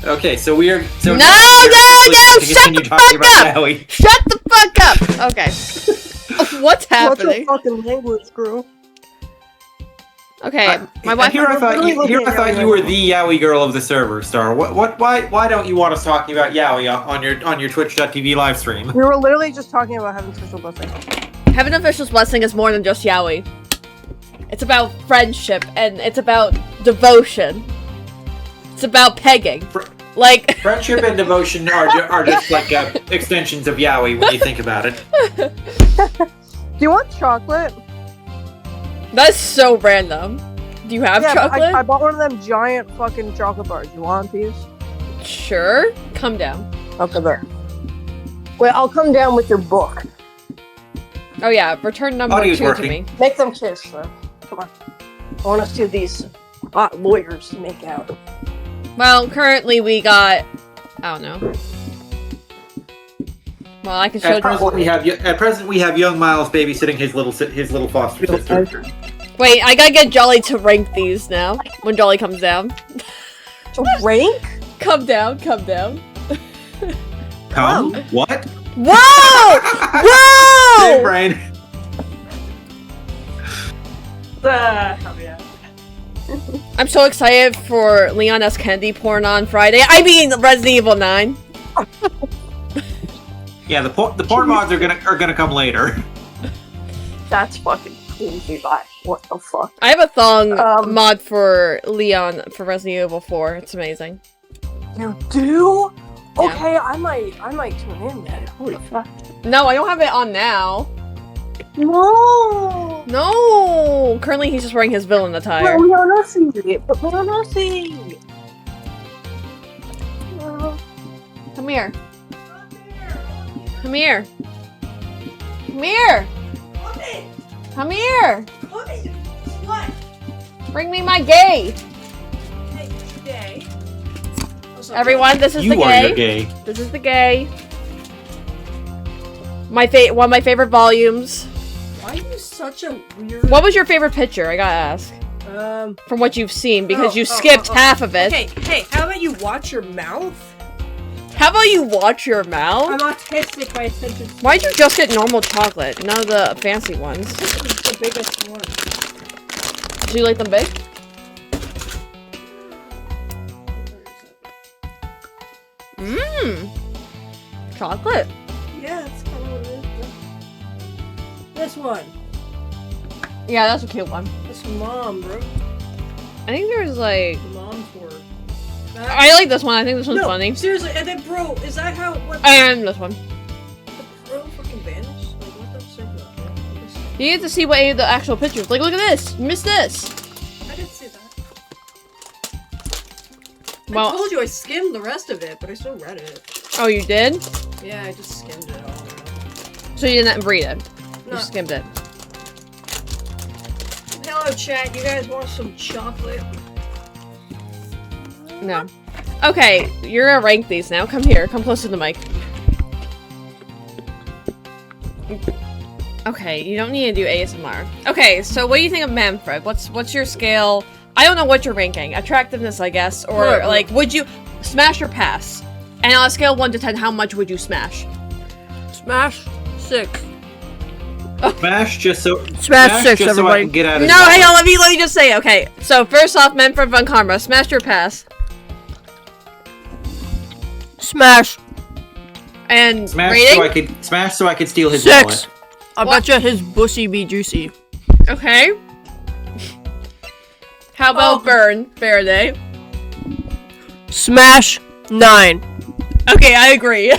Okay, so we are. So no! Shut the fuck up! Yaoi. Shut the fuck up! Okay. What's happening? What's your fucking language, girl? Okay, my wife. Here I thought you were the Yaoi girl of the server, Star. Why don't you want us talking about Yaoi on your Twitch.tv live stream? We were literally just talking about Heaven's Official Blessing. Heaven Official's Blessing is more than just Yaoi. It's about friendship, and it's about devotion. It's about pegging. Like friendship and devotion are just like extensions of Yaoi when you think about it. Do you want chocolate? That's so random. Do you have chocolate? I bought one of them giant fucking chocolate bars. You want these? Sure. Come down. Okay, there. Wait, I'll come down with your book. Oh yeah, return number 2 to me. Make them kiss, though. Come on. I want to see these hot lawyers make out. Well, currently we got... I don't know. Well, I can show you. At present, we have young Miles babysitting his little foster sister. Wait, I gotta get Jolly to rank these now. When Jolly comes down. To rank? Come down, come down. Come? What? Whoa! Whoa! Big brain. I'm so excited for Leon S. Kennedy porn on Friday. I mean, Resident Evil 9. Yeah, the porn mods are gonna come later. That's fucking crazy. What the fuck? I have a thong mod for Leon for Resident Evil 4. It's amazing. You do? Yeah. Okay, I might tune in then. Holy fuck. No, I don't have it on now. No. No. Currently, he's just wearing his villain attire. But we don't see it. But we don't see. Come here. Come here. Come here. Come here. What? Bring me my gay. Hey, gay. Everyone, this is You the are gay. your gay. This is the gay. One of my favorite volumes. Why are you such a weird? What was your favorite picture? I gotta ask. From what you've seen, because you skipped half of it. Okay, hey, how about you watch your mouth? How about you watch your mouth? I'm autistic by attention. Why'd you just get normal chocolate? None of the fancy ones. This is the biggest one. Do you like them big? Mmm. Chocolate. Yeah, that's kind of what it is. This one. Yeah, that's a cute one. That's mom, bro. I think there's like... Mom's work. I like this one. I think this one's funny. Seriously, and then bro, is that how And this one. the pro fucking vanished? Like what the fuck about that? You get to see what any of the actual pictures. Like, look at this. You missed this. I didn't see that. Well, I told you I skimmed the rest of it, but I still read it. oh, you did? Yeah, I just skimmed it all. So you didn't read it. You No. skimmed it. Hello, chat. You guys want some chocolate? No. Okay, you're gonna rank these now. Come here. Come close to the mic. Okay, you don't need to do ASMR. Okay, so what do you think of Manfred? What's your scale? I don't know what you're ranking. Attractiveness, I guess, or like, would you smash or pass? And on a scale of 1 to 10, how much would you smash? Smash 6. Smash just so Smash 6, just so I can get out of No, hang on. Let me just say. Okay, so first off, Manfred von Karma, smash or pass? Smash. And smash rating? so I could steal his 6. wallet. I betcha his bussy be juicy. Okay. How about Burn Faraday? Smash 9. Okay, I agree.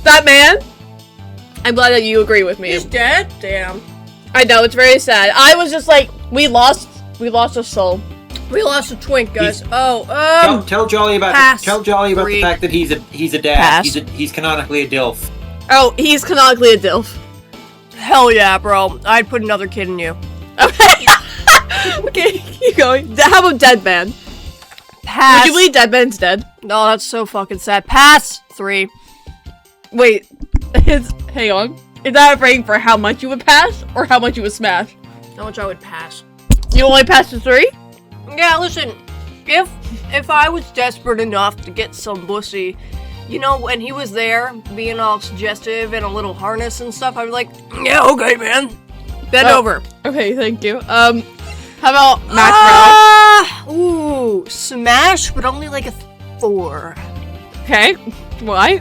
That man? I'm glad that you agree with me. He's dead? Damn. I know, it's very sad. I was just like, we lost a soul. We lost a twink, guys. Tell Jolly about pass. tell Jolly about the fact that he's a dad. Pass. He's canonically a DILF. Oh, he's canonically a DILF. Hell yeah, bro. I'd put another kid in you. Okay. Okay, keep going. How about Dead Man? Pass. Would you believe Dead Man's dead? No, that's so fucking sad. Pass 3. Wait, hang on. Is that a rating for how much you would pass, or how much you would smash? How much I would pass. You only pass to 3? Yeah, listen. If I was desperate enough to get some pussy, you know, when he was there, being all suggestive and a little harness and stuff, I'd be like, yeah, okay, man. Bend over. Okay, thank you. How about Mac Ooh, smash, but only like a 4. Okay. Why?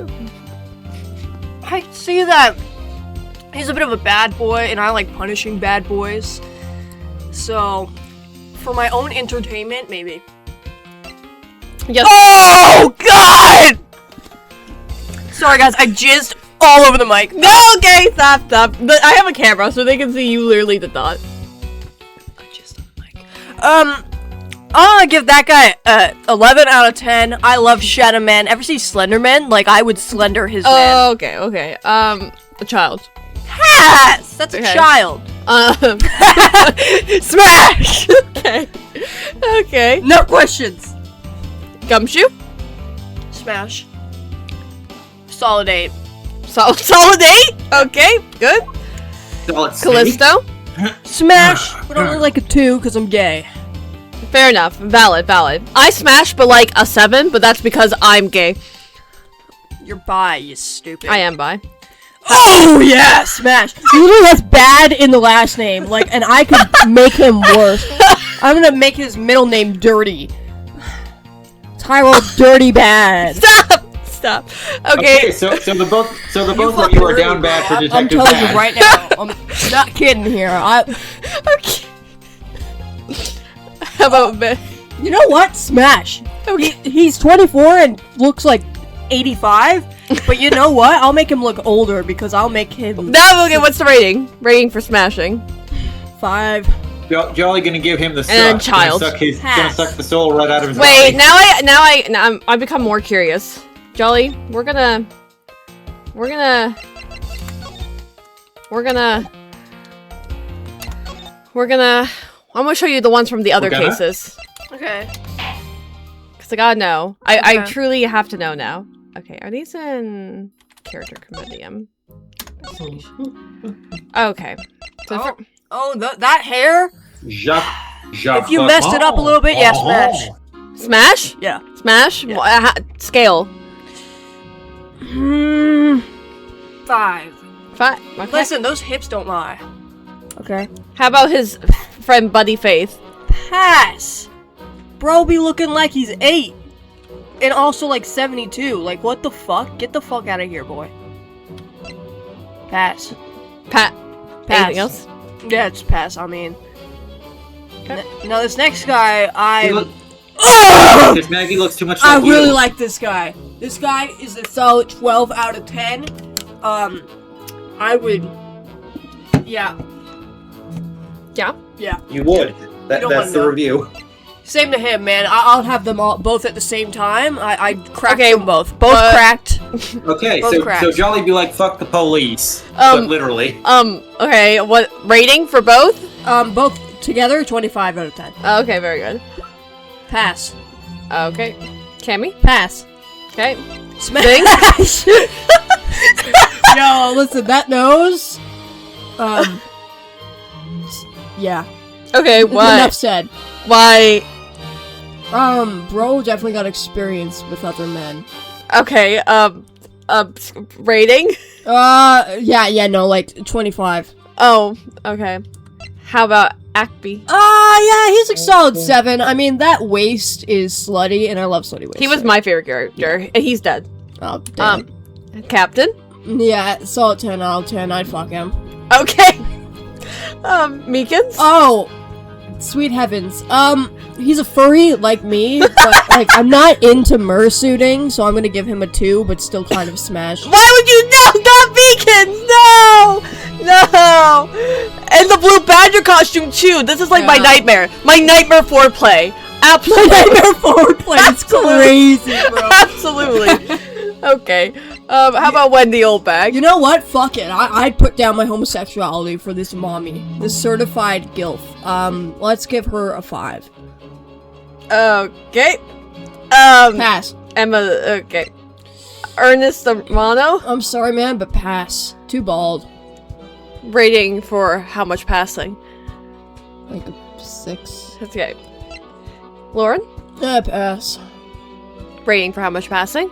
I see that he's a bit of a bad boy, and I like punishing bad boys. So, for my own entertainment, maybe. Yes. Oh, God! Sorry, guys, I jizzed all over the mic. No, okay, stop. But I have a camera, so they can see you literally did not. I jizzed on the mic. I'm gonna give that guy 11 out of 10. I love Shadow Man. Ever see Slender Man? Like, I would slender his man. Oh, okay. A child. Yes! That's Okay. a child. Smash! Okay. No questions. Gumshoe? Smash. Solid 8. Solid 8? Okay, good. Solid snake. Callisto? Smash, but only like a 2 because I'm gay. Fair enough. Valid. I smash, but like a 7, but that's because I'm gay. You're bi, you stupid. I am bi. Oh yeah, smash. He literally has bad in the last name, like, and I could make him worse. I'm gonna make his middle name Dirty. Tyrell Dirty Bad. Stop. Okay. So the both of you are down bad for Detective I'm telling Bad. you right now. I'm not kidding here. Okay. How about me? You know what? Smash. Okay. He's 24 and looks like 85, but you know what? I'll make him look older because I'll make him No, okay, what's the rating? Rating for smashing. 5. Jolly gonna give him the suck. And child. Gonna suck the soul right out of his Wait, body. now I become more curious. Jolly, I'm gonna show you the ones from the other cases. Okay. Cause I gotta know. I Okay. truly have to know now. Okay, are these in character compendium? Okay. So That hair? Jacques If you messed it up a little bit, yeah, smash. Smash? Yeah. Smash? Yeah. Scale. 5. 5. Okay. Listen, those hips don't lie. Okay. How about his friend Buddy Faith? Pass. Bro be looking like he's 8. And also like 72. Like, what the fuck? Get the fuck out of here, boy. Pass. Pass. Anything else? Yeah, it's pass, I mean. Okay. Now this next guy, This Maggie looks too much I like you. really like this guy. This guy is a solid 12 out of 10. I would... Yeah. Yeah. Yeah. You would. don't That's wanna the know. review. Same to him, man. I'll have them all both at the same time. I cracked Okay, them both. Both cracked. Okay, Both so cracked. Jolly be like, fuck the police. But literally. Okay, what rating for both? Both together, 25 out of 10. Okay, very good. Pass. Okay. Cammy? Pass. Okay. Smash. Yo, listen, that nose. Yeah. Okay, why? Enough said. Why? Bro definitely got experience with other men. Okay, rating? Yeah, no, like 25. Oh, okay. How about Acme? Yeah, he's a solid 7. I mean, that waist is slutty, and I love slutty waist. He was my favorite character, and he's dead. Oh, damn. Captain? Yeah, solid 10 out of 10. I'd fuck him. Okay. Meekins? Oh, sweet heavens. He's a furry like me, but like I'm not into mersuiting, so I'm gonna give him a 2, but still kind of smash. Why would you no, not Meekins? No! And the blue badger costume too. This is like my nightmare. My nightmare foreplay. Absolutely. Nightmare foreplay. It's crazy, bro. Absolutely. Okay. How about Wendy Oldbag? You know what? Fuck it. I'd put down my homosexuality for this mommy. This certified gilf. Let's give her a 5. Okay. Pass. Emma, okay. Ernest Romano? I'm sorry, man, but pass. Too bald. Rating for how much passing? Like a 6. Okay. Lauren? Pass. Rating for how much passing?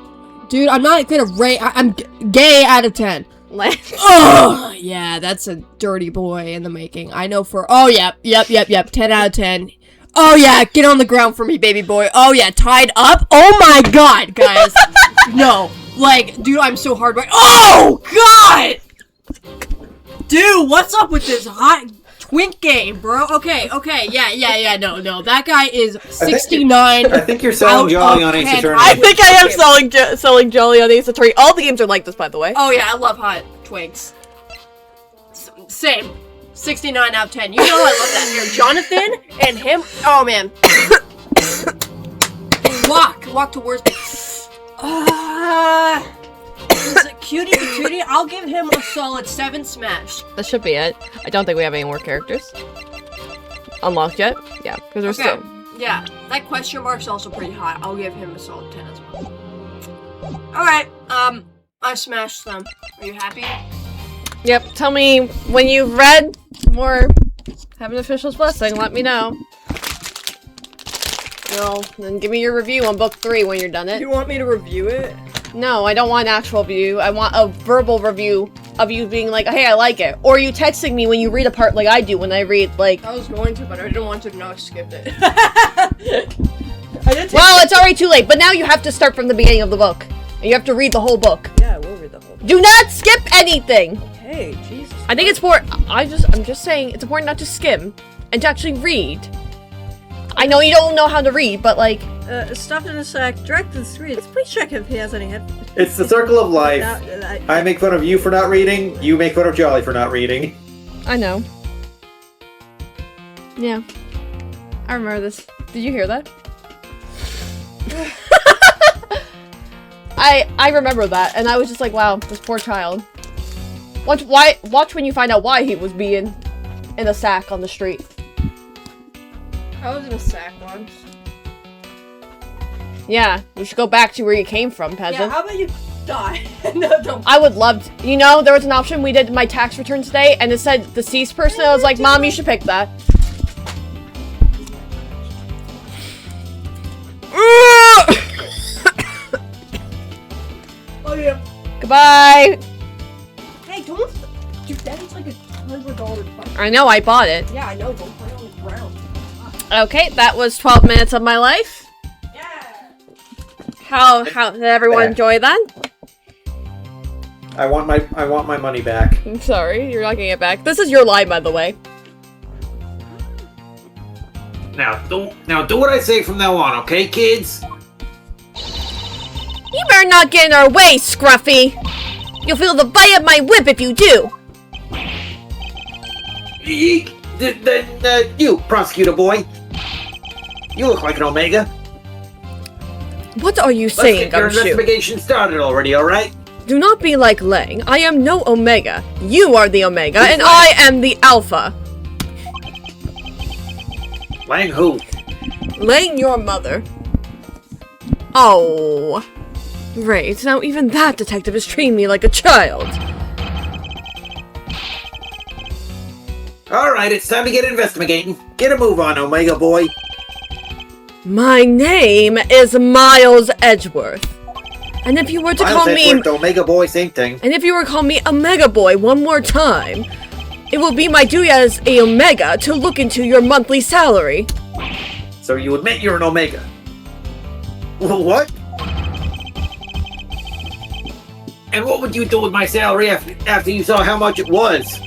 Dude, I'm not gonna rate. I'm gay out of 10. Like, Oh, yeah, that's a dirty boy in the making. I know for. Oh, yep. 10 out of 10. Oh, yeah, get on the ground for me, baby boy. Oh, yeah, tied up. Oh, my God, guys. No. Like, dude, I'm so hard right. Oh, God! Dude, what's up with this hot twink game, bro? Okay, yeah, no. That guy is 69. I think you're selling Jolly on Ace Attorney. I think I am selling Jolly on Ace Attorney. All the games are like this, by the way. Oh, yeah, I love hot twinks. Same. 69 out of 10. You know I love that. Here, Jonathan and him. Oh, man. Walk towards me. Is it cutie patootie? I'll give him a solid 7 smash. That should be it. I don't think we have any more characters unlocked yet. Yeah, because we're still. Yeah, that question mark's also pretty hot. I'll give him a solid 10 as well. Alright, I smashed them. Are you happy? Yep, tell me when you've read more Have an Official's Blessing, let me know. Well, then give me your review on book 3 when you're done it. You want me to review it? No, I don't want an actual review. I want a verbal review of you being like, hey, I like it. Or you texting me when you read a part like I do when I read, like... I was going to, but I didn't want to know I skipped it. Well, it's already too late, but now you have to start from the beginning of the book. And you have to read the whole book. Yeah, I will read the whole book. Do not skip anything! Hey, Jesus. I think it's I'm just saying, it's important not to skim and to actually read. I know you don't know how to read, but like... Stuff in a sack, direct to the streets. Please check if he has any headphones. It's the circle of life. I make fun of you for not reading, you make fun of Jolly for not reading. I know. Yeah. I remember this. Did you hear that? I remember that, and I was just like, wow, this poor child. Watch when you find out why he was being in a sack on the street. I was in a sack once. Yeah, you should go back to where you came from, peasant. Yeah, how about you die? No, don't. I would love to. You know, there was an option we did my tax return today, and it said deceased person. I was like, Mom, you should pick that. Oh, yeah. Goodbye. Hey, don't. Dude, that is like $100 fight. I know, I bought it. Yeah, I know. Don't play on the ground. Okay, that was 12 minutes of my life. Yeah. How did everyone enjoy that? I want my money back. I'm sorry, you're not getting it back. This is your line, by the way. Now do what I say from now on, okay, kids? You better not get in our way, Scruffy! You'll feel the bite of my whip if you do! Eek! You, prosecutor boy. You look like an Omega. What are you Let's saying, get your Gumshoe? investigation started already, alright? Do not be like Lang. I am no Omega. You are the Omega, and I am the Alpha. Lang who? Lang your mother. Oh. Great, now even that detective is treating me like a child. Alright, it's time to get investigating. Get a move on, Omega boy. My name is Miles Edgeworth. And if you were to Miles call me... Edgeworth, Omega boy, same thing. And if you were to call me Omega Boy one more time, it will be my duty as a Omega to look into your monthly salary. So you admit you're an Omega? What? And what would you do with my salary after you saw how much it was?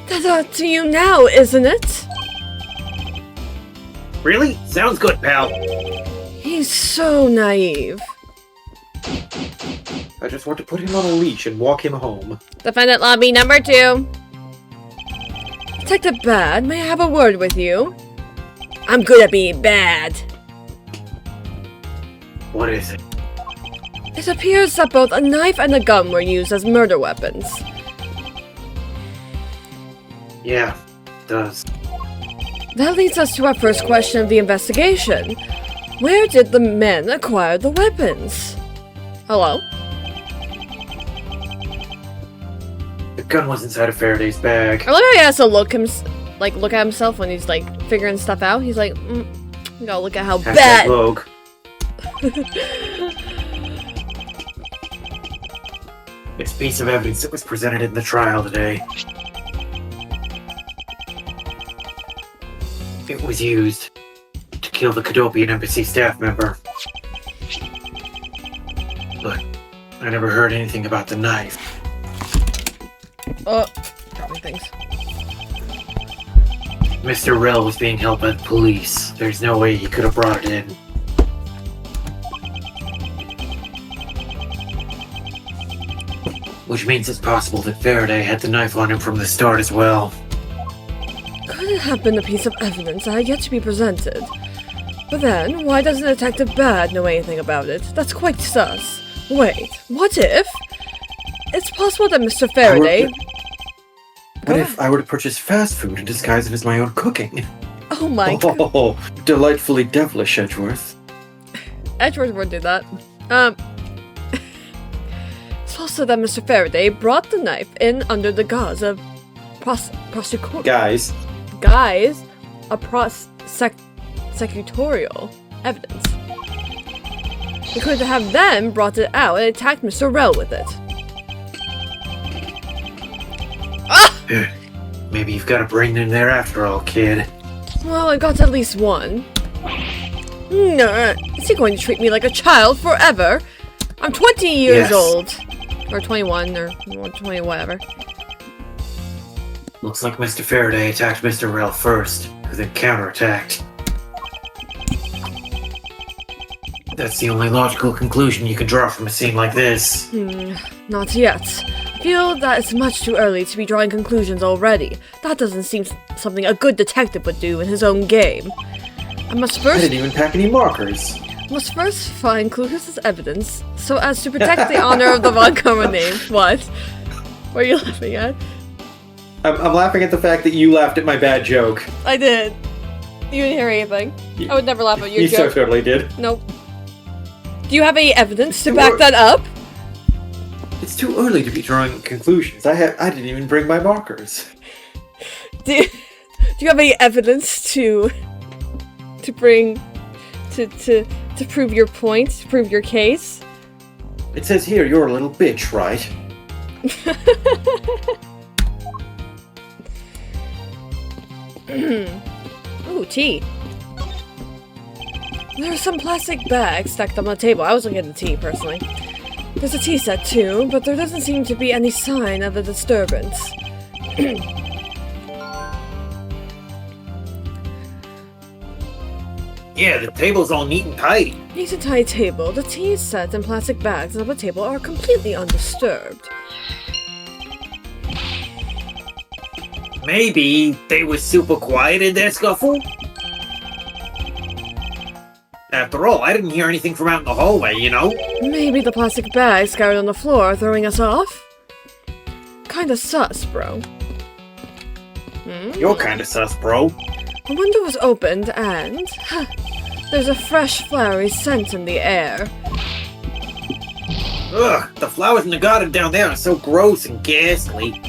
That's up to you now, isn't it? Really? Sounds good, pal. He's so naive. I just want to put him on a leash and walk him home. Defendant lobby number 2. Detective Bad, may I have a word with you? I'm good at being bad. What is it? It appears that both a knife and a gun were used as murder weapons. Yeah, it does. That leads us to our first question of the investigation. Where did the men acquire the weapons? Hello? The gun was inside of Faraday's bag. I love how he has to look at himself when he's like figuring stuff out. He's like, you gotta look at how Hashtag bad. Rogue. It's a piece of evidence that was presented in the trial today. It was used to kill the Cadopian embassy staff member. But I never heard anything about the knife. Dropping things. Mr. Rell was being held by the police. There's no way he could have brought it in. Which means it's possible that Faraday had the knife on him from the start as well. Could it have been a piece of evidence that had yet to be presented? But then, why doesn't Detective Bad know anything about it? That's quite sus. Wait, what if? It's possible that Mr. Faraday... What if I were to purchase fast food and disguise it as my own cooking? Oh my god. Oh, delightfully devilish, Edgeworth. Edgelord would do that. It's also that Mr. Faraday brought the knife in under the guise of prosecutorial. Guys. Prosecutorial evidence. He could have then brought it out and attacked Mr. Rell with it. Maybe you've got a brain in there after all, kid. Well, I got at least one. No, is he going to treat me like a child forever? I'm 20 years old. Or 21, or 20, whatever. Looks like Mr. Faraday attacked Mr. Rell first, who then counterattacked. That's the only logical conclusion you can draw from a scene like this. Not yet. I feel that it's much too early to be drawing conclusions already. That doesn't seem something a good detective would do in his own game. I didn't even pack any markers. Must first find clues as evidence, so as to protect the honor of the Von Karma name. What? What are you laughing at? I'm laughing at the fact that you laughed at my bad joke. I did. You didn't hear anything. I would never laugh at your You joke. so totally did. Nope. Do you have any evidence to back that up? It's too early to be drawing conclusions. I didn't even bring my markers. Do you have any evidence to bring to prove your point, to prove your case? It says here you're a little bitch, right? Ooh, tea. There are some plastic bags stacked on the table. I was looking at the tea, personally. There's a tea set, too, but there doesn't seem to be any sign of a disturbance. Yeah, the table's all neat and tidy. Neat and tidy table. The tea set and plastic bags on the table are completely undisturbed. Maybe they were super quiet in their scuffle? After all, I didn't hear anything from out in the hallway, you know? Maybe the plastic bags scattered on the floor are throwing us off? Kinda sus, bro. You're kinda sus, bro. The window was opened and... there's a fresh, flowery scent in the air. Ugh, the flowers in the garden down there are so gross and ghastly.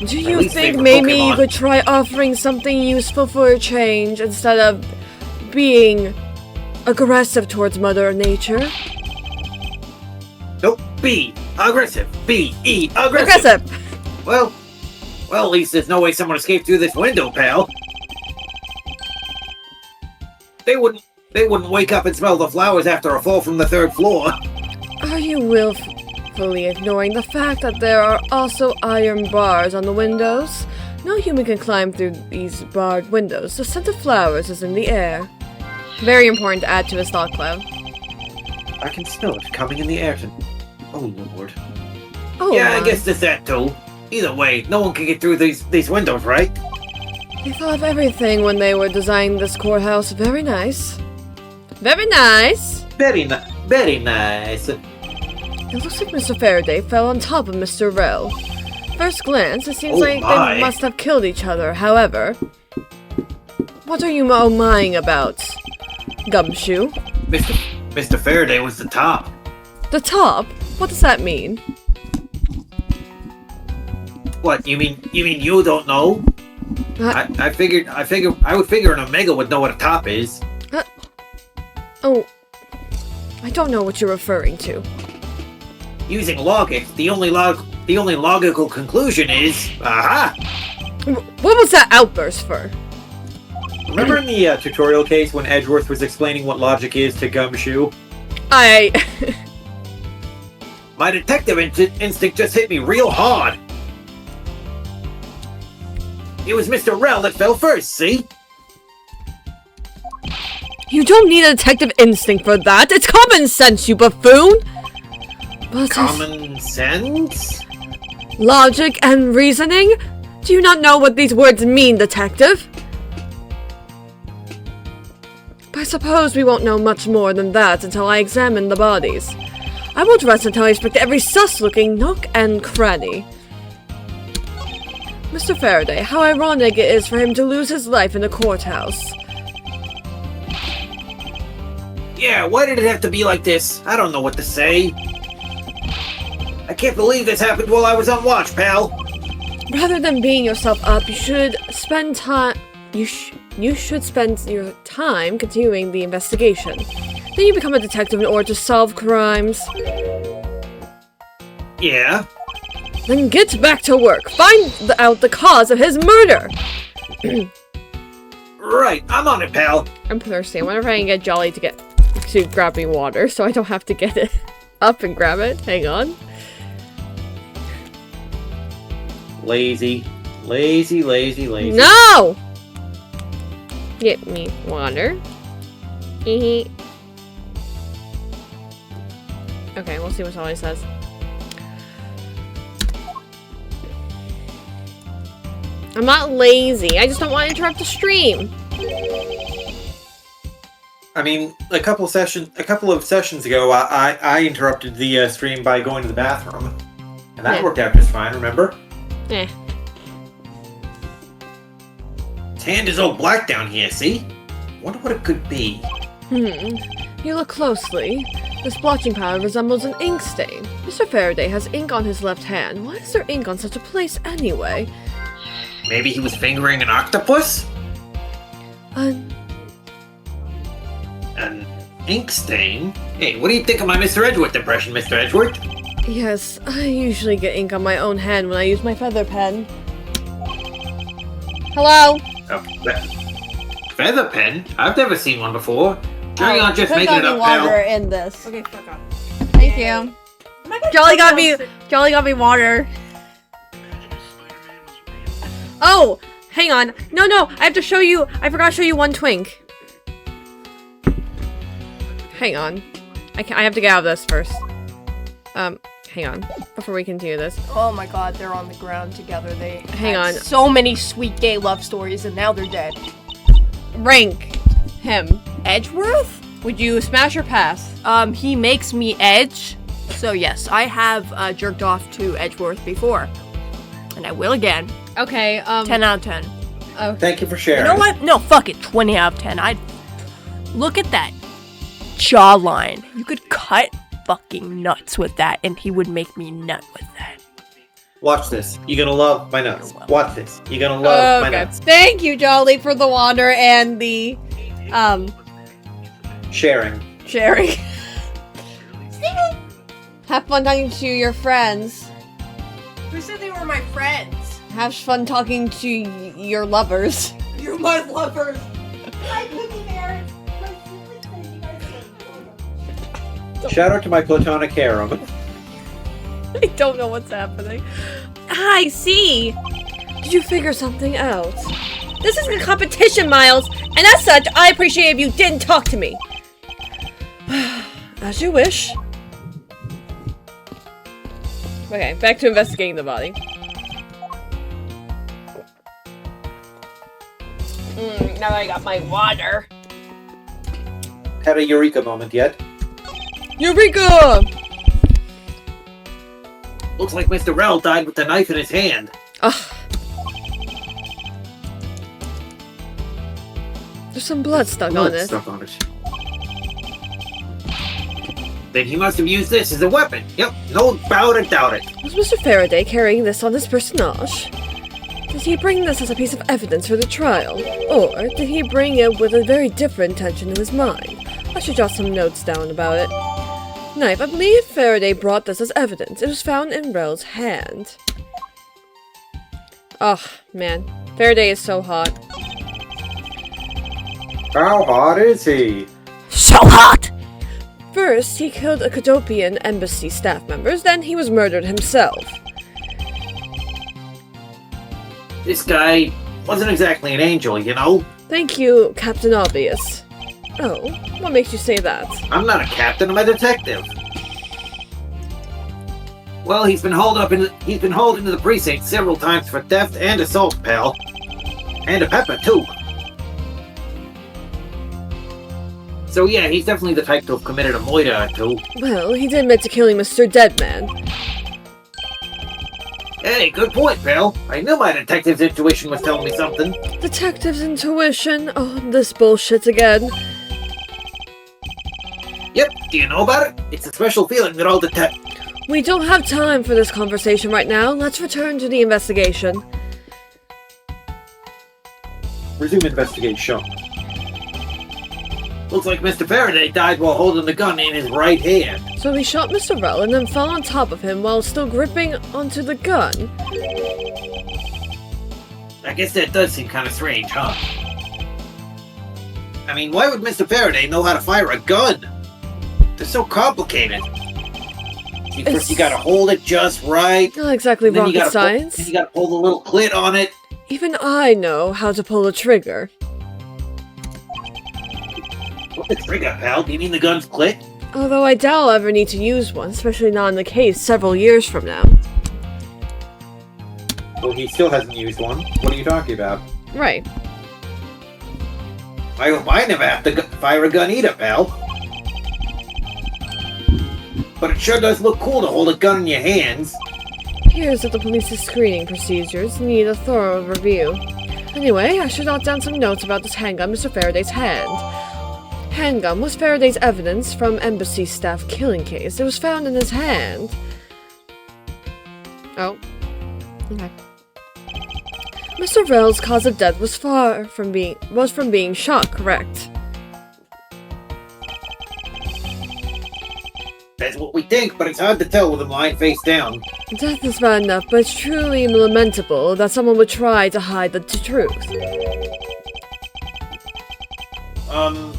Do you think maybe you could try offering something useful for a change instead of being aggressive towards Mother Nature? Nope, be aggressive. B-E, aggressive. Well, at least there's no way someone escaped through this window, pal. They wouldn't wake up and smell the flowers after a fall from the 3rd floor. Are you willfully ignoring the fact that there are also iron bars on the windows? No human can climb through these barred windows. The scent of flowers is in the air. Very important to add to his thought cloud. I can smell it coming in the air to... Oh, Lord. Oh, yeah, I guess there's that too. Either way, no one can get through these windows, right? They thought of everything when they were designing this courthouse. Very nice. Very nice. Very nice. It looks like Mr. Faraday fell on top of Mr. Rell. First glance, it seems like they must have killed each other. However, what are you oh-mying about, Gumshoe? Mr. Faraday was the top. The top? What does that mean? What, you mean you don't know? I would figure an Omega would know what a top is. Oh. I don't know what you're referring to. Using logic, the only logical conclusion is, aha! What was that outburst for? Remember in the tutorial case when Edgeworth was explaining what logic is to Gumshoe? My detective instinct just hit me real hard. It was Mr. Rel that fell first, see? You don't need a detective instinct for that. It's common sense, you buffoon! But Common sense? logic and reasoning? Do you not know what these words mean, detective? I suppose we won't know much more than that until I examine the bodies. I won't rest until I inspect every sus-looking nook and cranny. Mr. Faraday, how ironic it is for him to lose his life in a courthouse. Yeah, why did it have to be like this? I don't know what to say. I can't believe this happened while I was on watch, pal. Rather than beating yourself up, you should spend time. You should spend your time continuing the investigation. Then you become a detective in order to solve crimes. Yeah? Then get back to work. Find out the cause of his murder. Right, I'm on it, pal. I'm thirsty. I wonder if I can get Jolly to grab me water, so I don't have to get it up and grab it. Hang on. Lazy. No! Get me water. Okay, we'll see what Jolly says. I'm not lazy. I just don't want to interrupt the stream. I mean, a couple of sessions ago, I interrupted the stream by going to the bathroom, and that worked out just fine. Remember? Eh. His hand is all black down here. See? Wonder what it could be. You look closely. This blotching powder resembles an ink stain. Mr. Faraday has ink on his left hand. Why is there ink on such a place anyway? Maybe he was fingering an octopus? An ink stain? Hey, what do you think of my Mr. Edgeworth impression, Mr. Edgeworth? Yes, I usually get ink on my own hand when I use my feather pen. Hello? Oh, feather pen? I've never seen one before. Sure, you're not just making it up, water pal. in this. Okay, fuck off. Thank you. Jolly got me water. Oh, hang on. No, I have to show you. I forgot to show you one twink. Hang on. I have to get out of this first. Hang on. Before we continue this. Oh my god, they're on the ground together. They Hang had on. so many sweet gay love stories and now they're dead. Rank him. Edgeworth? Would you smash or pass? He makes me edge. So yes, I have jerked off to Edgeworth before. And I will again. Okay, 10 out of 10. Okay. Thank you for sharing. You know what? No, fuck it. 20 out of 10. I'd look at that jawline. You could cut fucking nuts with that, and he would make me nut with that. Watch this. You're gonna love my nuts. Watch this. You're gonna love my nuts. Thank you, Jolly, for the water and the, Sharing. Have fun talking to your friends. Who said they were my friends? Have fun talking to your lovers. You're my lovers. Hi, Cookie Bears. My sibling said you guys said Shout out to my platonic harem. I don't know what's happening. I see. Did you figure something out? This isn't a competition, Miles, and as such, I appreciate if you didn't talk to me. As you wish. Okay, back to investigating the body. Now that I got my water. Had a eureka moment yet? Eureka! Looks like Mr. Rel died with the knife in his hand. Ugh. There's some blood stuck on it. Stuck on it. Then he must have used this as a weapon. Yep, no doubt it. Was Mr. Faraday carrying this on his personage? Did he bring this as a piece of evidence for the trial? Or did he bring it with a very different intention in his mind? I should jot some notes down about it. Knife, I believe Faraday brought this as evidence. It was found in Rel's hand. Oh, man. Faraday is so hot. How hot is he? So hot! First, he killed a Cadopian embassy staff members, then he was murdered himself. This guy wasn't exactly an angel, you know? Thank you, Captain Obvious. Oh, what makes you say that? I'm not a captain, I'm a detective. Well, he's been hauled into the precinct several times for theft and assault, pal. And a pepper, too. So yeah, he's definitely the type to have committed a murder or two. Well, he did admit to killing Mr. Deadman. Hey, good point, pal. I knew my detective's intuition was telling me something. Detective's intuition? Oh, this bullshit again. Yep, do you know about it? It's a special feeling that all We don't have time for this conversation right now. Let's return to the investigation. Resume investigation. Looks like Mr. Faraday died while holding the gun in his right hand. So he shot Mr. Rell and then fell on top of him while still gripping onto the gun. I guess that does seem kind of strange, huh? I mean, why would Mr. Faraday know how to fire a gun? They're so complicated. First you gotta hold it just right. Not exactly Then rocket science. Then you gotta pull the little clit on it. Even I know how to pull a trigger. What the trigger, pal? Do you mean the gun's clit? Although I doubt I'll ever need to use one, especially not in the case several years from now. Well, he still hasn't used one. What are you talking about? Right. I hope I never have to fire a gun either, pal. But it sure does look cool to hold a gun in your hands. Appears that the police's screening procedures need a thorough review. Anyway, I should jot down some notes about this handgun in Mr. Faraday's hand. Handgun was Faraday's evidence from embassy staff killing case. It was found in his hand. Oh. Okay. Mr. Rell's cause of death was from being shot, correct? That's what we think, but it's hard to tell with him lying face down. Death is bad enough, but it's truly lamentable that someone would try to hide the truth.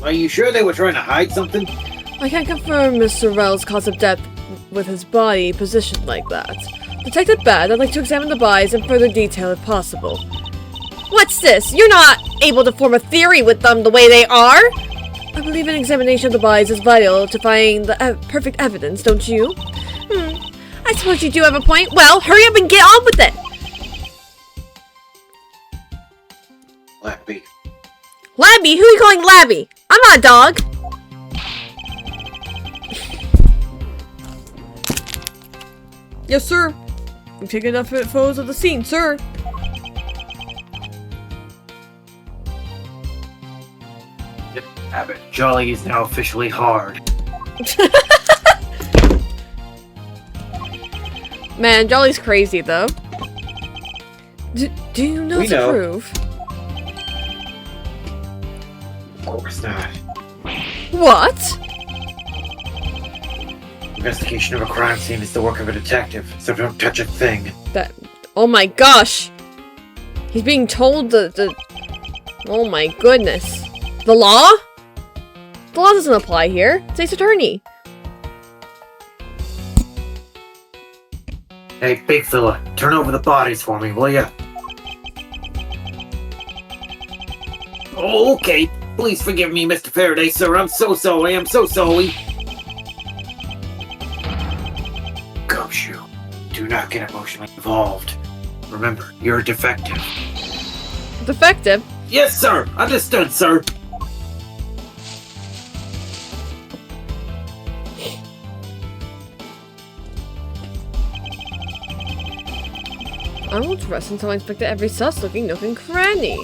Are you sure they were trying to hide something? I can't confirm Mr. Rell's cause of death with his body positioned like that. Detective Bad, I'd like to examine the bodies in further detail if possible. What's this? You're not able to form a theory with them the way they are? I believe an examination of the bodies is vital to find the perfect evidence, don't you? I suppose you do have a point. Well, hurry up and get on with it! Lappy. Labby? Who are you calling Labby? I'm not a dog! Yes, sir. We've taken enough photos of the scene, sir. Abbott, Jolly is now officially hard. Man, Jolly's crazy, though. Do you know We to know. prove? Of course not. What? Investigation of a crime scene is the work of a detective, so don't touch a thing. That. Oh my gosh! He's being told the. Oh my goodness. The law? The law doesn't apply here. It's Ace Attorney. Hey, big fella, turn over the bodies for me, will ya? Oh, okay. Please forgive me, Mr. Faraday, sir. I'm so sorry. I'm so sorry. Gumshoe, do not get emotionally involved. Remember, you're defective. Defective? Yes, sir. Understood, sir. I won't rest until I inspect every sus-looking nook and cranny.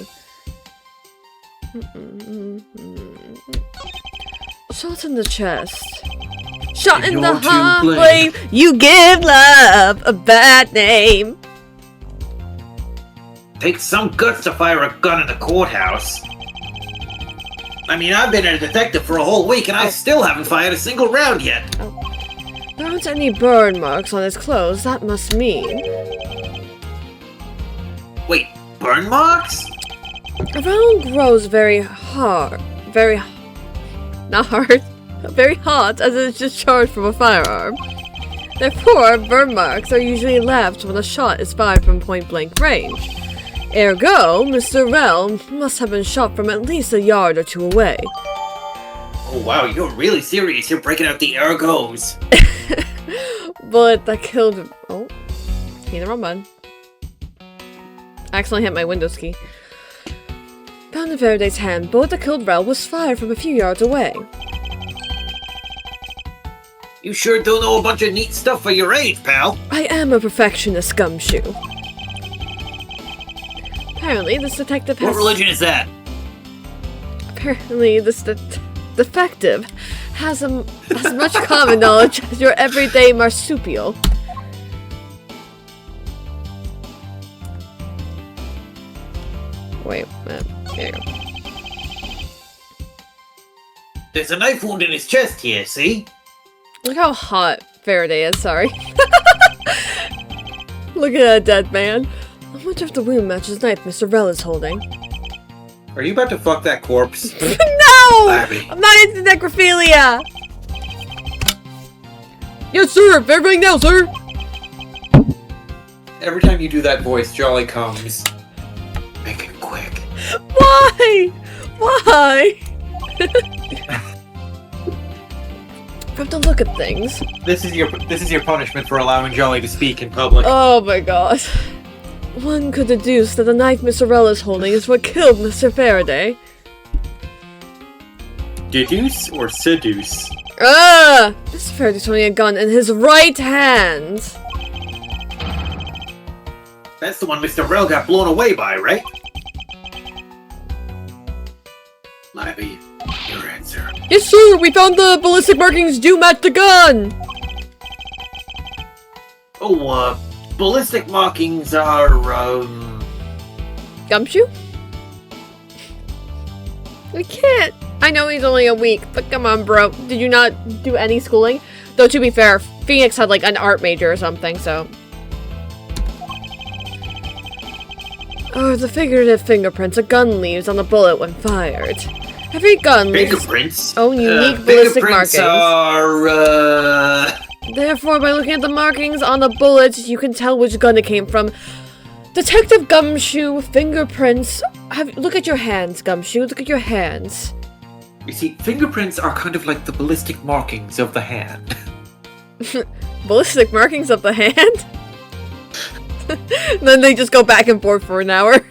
Shot in the chest. Shot in the You're to heart. blame. You give love a bad name. Takes some guts to fire a gun in the courthouse. I mean, I've been a detective for a whole week and I still haven't fired a single round yet. There aren't any burn marks on his clothes, that must mean. Wait, burn marks? Around grows very hard. Not hard. Very hot as it is discharged from a firearm. Therefore, burn marks are usually left when a shot is fired from point-blank range. Ergo, Mr. Rel must have been shot from at least a yard or two away. Oh wow, you're really serious. You're breaking out the ergos. Bullet that killed... Oh. Hit the wrong button. I accidentally hit my Windows key. Found in Faraday's hand, bullet that killed Rel was fired from a few yards away. You sure do know a bunch of neat stuff for your age, pal. I am a perfectionist, Gumshoe. Apparently, this detective has... What religion is that? Apparently, this defective has as much common knowledge as your everyday marsupial. Wait, there you go. There's a knife wound in his chest here, see? Look how hot Faraday is, sorry. Look at that dead man. How much of the wound matches the knife Mr. Rel is holding? Are you about to fuck that corpse? No! Larry. I'm not into necrophilia! Yes, sir! Everything now, sir! Every time you do that voice, Jolly comes. Make it quick. Why? Why? From the look of things. This is your punishment for allowing Jolly to speak in public. Oh my god. One could deduce that the knife Mr. Rel is holding is what killed Mr. Faraday. Deduce or seduce? Ah! Mr. Faraday's holding a gun in his right hand. That's the one Mr. Rel got blown away by, right? Libby, your answer. Yes, sir! We found the ballistic markings do match the gun! Oh, ballistic markings are, Gumshoe? I can't. I know he's only a week, but come on, bro. Did you not do any schooling? Though, to be fair, Phoenix had, like, an art major or something, so... Oh, the figurative fingerprints a gun leaves on the bullet when fired. Every gun leaves fingerprints? own unique ballistic Fingerprints markings. are, Therefore, by looking at the markings on the bullets, you can tell which gun it came from. Detective Gumshoe, fingerprints... Look at your hands, Gumshoe. Look at your hands. You see, fingerprints are kind of like the ballistic markings of the hand. Ballistic markings of the hand? Then they just go back and forth for an hour.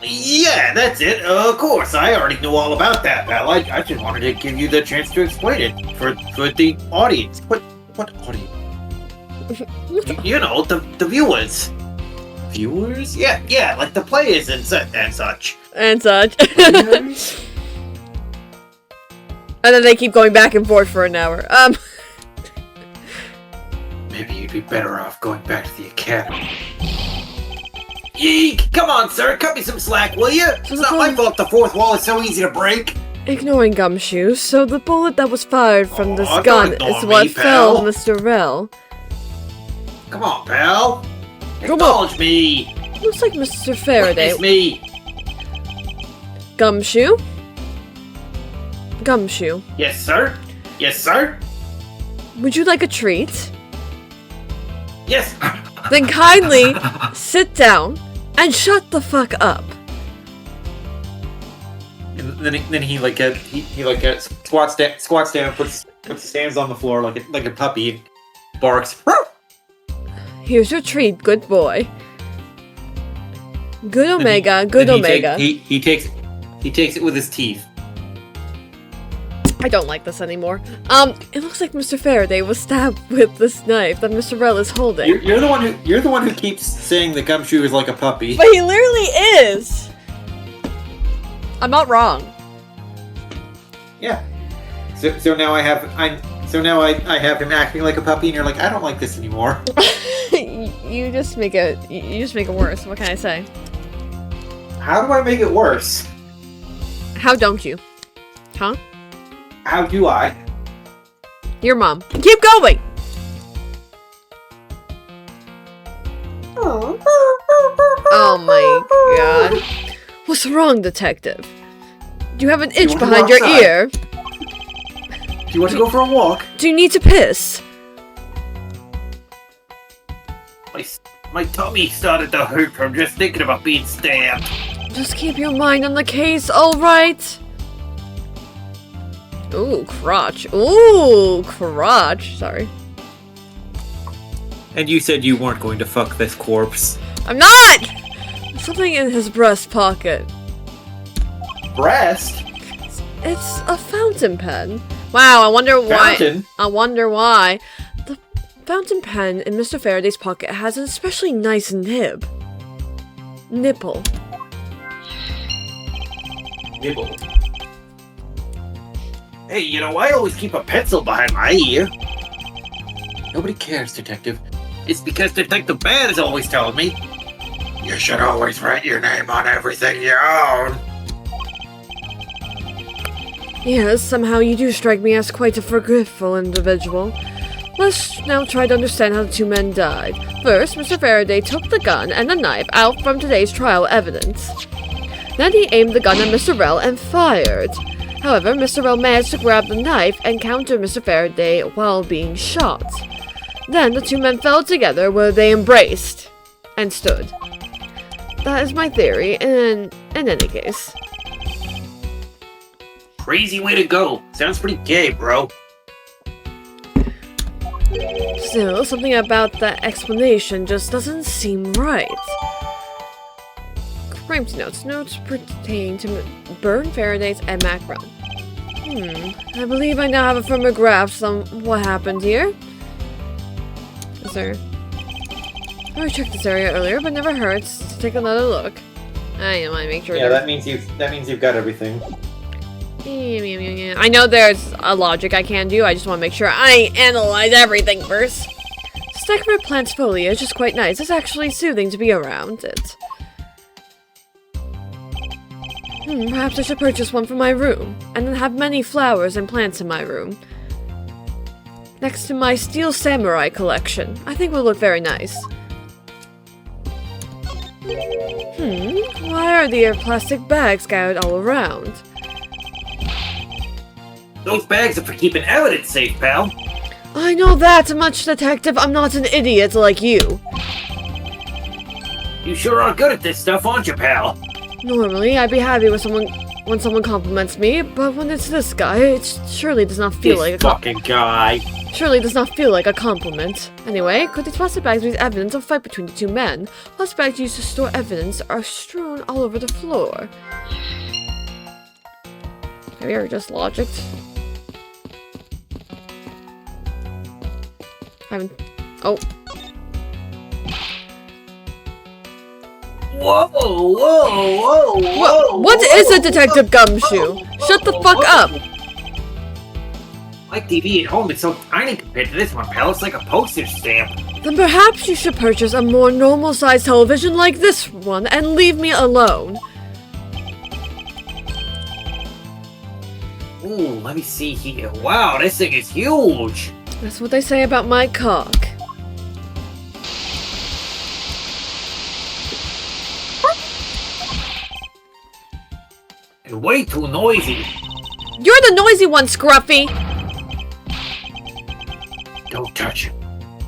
Yeah, that's it. Of course, I already know all about that, pal. I just wanted to give you the chance to explain it for the audience. What audience? You know, the viewers. Viewers? Yeah, like the players and such. And such. And then they keep going back and forth for an hour. Maybe you'd be better off going back to the academy. Yeek! Come on, sir, cut me some slack, will you? It's not my fault the fourth wall is so easy to break. Ignoring Gumshoe, so the bullet that was fired from this Don't gun ignore is me, what fell pal. Mr. Rel. Come on, pal. Come on. Acknowledge me. Looks like Mr. Faraday. Witness me. Gumshoe? Gumshoe, Yes, sir. Yes, sir. would you like a treat? Yes. Then kindly sit down and shut the fuck up. And then he squats down, puts his hands on the floor like a puppy, barks. Here's your treat, good boy. Good Omega, good Omega. He takes it with his teeth. I don't like this anymore. It looks like Mr. Faraday was stabbed with this knife that Mr. Rel is holding. You're the one who keeps saying the Gumshoe is like a puppy. But he literally is! I'm not wrong. Yeah. So now I have him acting like a puppy, and you're like, I don't like this anymore. You just make it worse. What can I say? How do I make it worse? How don't you? Huh? How do I? Your mom. Keep going! Oh my god. What's wrong, detective? Do you have an itch wanna go behind your outside? ear? Do you want to go for a walk? Do you need to piss? My tummy started to hurt from just thinking about being stabbed. Just keep your mind on the case, alright? Ooh, crotch. Ooh, crotch. Sorry. And you said you weren't going to fuck this corpse. I'm not! There's something in his breast pocket. Breast? It's a fountain pen. Wow, I wonder why. Fountain? I wonder why. The fountain pen in Mr. Faraday's pocket has an especially nice nib. Nipple. Nibble. Hey, you know, I always keep a pencil behind my ear. Nobody cares, Detective. It's because Detective Bad is always telling me, you should always write your name on everything you own. Yes, somehow you do strike me as quite a forgetful individual. Let's now try to understand how the two men died. First, Mr. Faraday took the gun and the knife out from today's trial evidence. Then he aimed the gun at Mr. Rell and fired. However, Mr. Rell managed to grab the knife and counter Mr. Faraday while being shot. Then the two men fell together where they embraced and stood. That is my theory in any case. Crazy way to go. Sounds pretty gay, bro. Still, something about that explanation just doesn't seem right. Crime notes. Notes pertain to Byrne, Faraday's, and Macron. I believe I now have a firmer grasp on what happened here. Is there... I already checked this area earlier, but never hurts to take another look. I want to make sure. Yeah, that means you've got everything. I know there's a logic I can do, I just want to make sure I analyze everything first. Stack red plant's foliage is quite nice. It's actually soothing to be around it. Perhaps I should purchase one for my room, and then have many flowers and plants in my room. Next to my Steel Samurai collection. I think will look very nice. Why are there plastic bags scattered all around? Those bags are for keeping evidence safe, pal. I know that much, detective. I'm not an idiot like you. You sure are good at this stuff, aren't you, pal? Normally, I'd be happy with when someone compliments me, but when it's this guy, it surely does not feel like a fucking guy. Surely does not feel like a compliment. Anyway, could these plastic bags be evidence of a fight between the two men? Plastic bags used to store evidence are strewn all over the floor. Maybe you're just logicked. Oh. Whoa! What is a Detective Gumshoe? Shut the fuck up! My TV at home is so tiny compared to this one, pal. It's like a postage stamp. Then perhaps you should purchase a more normal-sized television like this one and leave me alone. Ooh, let me see here. Wow, this thing is huge. That's what they say about my cock. And way too noisy. You're the noisy one, Scruffy! Don't touch it.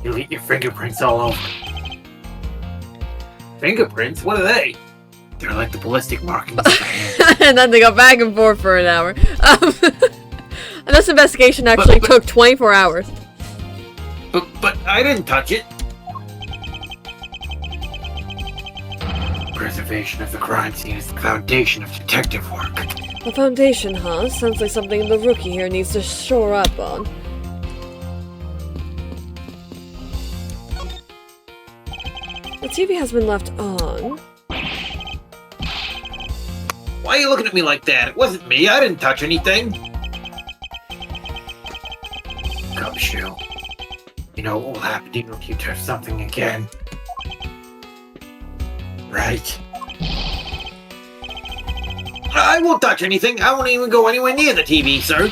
You'll get your fingerprints all over. Fingerprints? What are they? They're like the ballistic markings of the hand. And then they go back and forth for an hour. And this investigation actually took 24 hours. But I didn't touch it. Preservation of the crime scene is the foundation of detective work. The foundation, huh? Sounds like something the rookie here needs to shore up on. The TV has been left on. Why are you looking at me like that? It wasn't me. I didn't touch anything. Gumshoe. You know what will happen to you if you touch something again? Right? I won't touch anything. I won't even go anywhere near the TV, sir.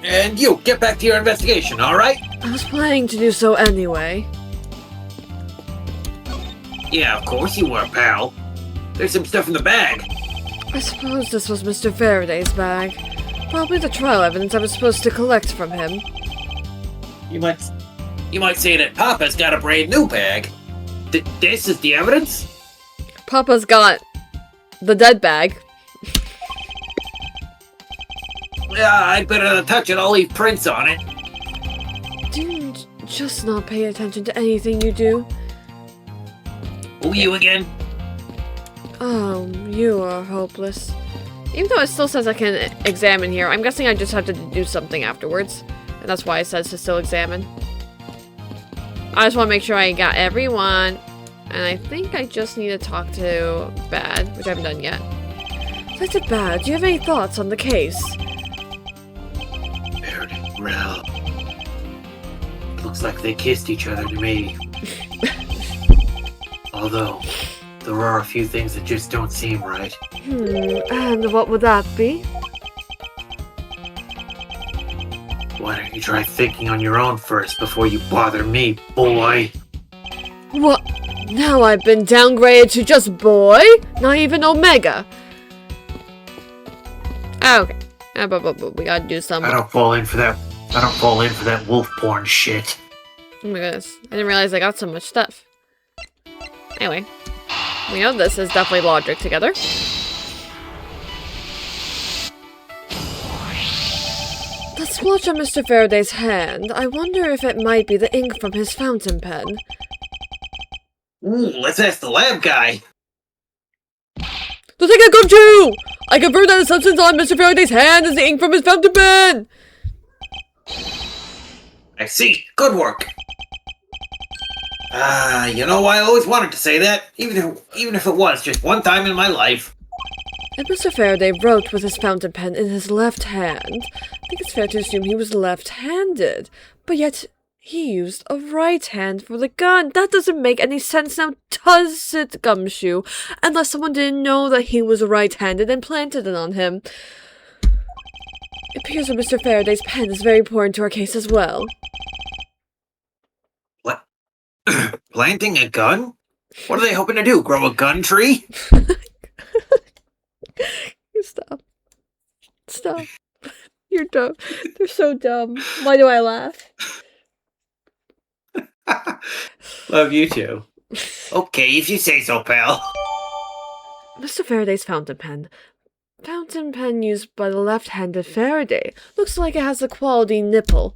And you, get back to your investigation, alright? I was planning to do so anyway. Yeah, of course you were, pal. There's some stuff in the bag. I suppose this was Mr. Faraday's bag. Probably the trial evidence I was supposed to collect from him. You might say that Papa's got a brand new bag. This is the evidence? Papa's got the dead bag. Yeah, I'd better touch it. I'll leave prints on it. Do you just not pay attention to anything you do? Who you again? Oh, you are hopeless. Even though it still says I can examine here, I'm guessing I just have to do something afterwards. And that's why it says to still examine. I just want to make sure I got everyone. And I think I just need to talk to Bad, which I haven't done yet. Let's say Bad, do you have any thoughts on the case? Well, looks like they kissed each other to me. Although, there are a few things that just don't seem right. And what would that be? Why don't you try thinking on your own first before you bother me, boy? What? Now I've been downgraded to just boy? Not even Omega? Okay. But we gotta do some. I don't fall in for that wolf porn shit. Oh my goodness. I didn't realize I got so much stuff. Anyway. We know this is definitely logic together. That splotch on Mr. Faraday's hand. I wonder if it might be the ink from his fountain pen. Ooh, let's ask the lab guy. The thing I come true! I confirm that the substance on Mr. Faraday's hand is the ink from his fountain pen! I see. Good work. You know, I always wanted to say that, even if it was just one time in my life. If Mr. Faraday wrote with his fountain pen in his left hand, I think it's fair to assume he was left-handed. But yet, he used a right hand for the gun. That doesn't make any sense now, does it, Gumshoe? Unless someone didn't know that he was right-handed and planted it on him. It appears that Mr. Faraday's pen is very important to our case as well. What? Planting a gun? What are they hoping to do? Grow a gun tree? Stop. Stop. You're dumb. They're so dumb. Why do I laugh? Love you too. Okay, if you say so, pal. Mr. Faraday's fountain pen. Fountain pen used by the left-handed Faraday. Looks like it has a quality nipple.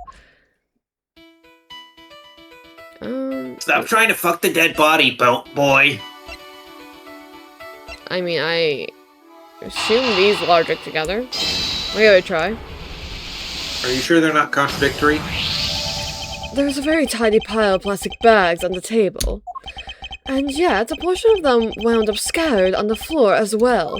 Stop trying to fuck the dead body, boy. I mean, I assume these logic together. We gotta try. Are you sure they're not contradictory? There's a very tidy pile of plastic bags on the table. And yet, a portion of them wound up scattered on the floor as well.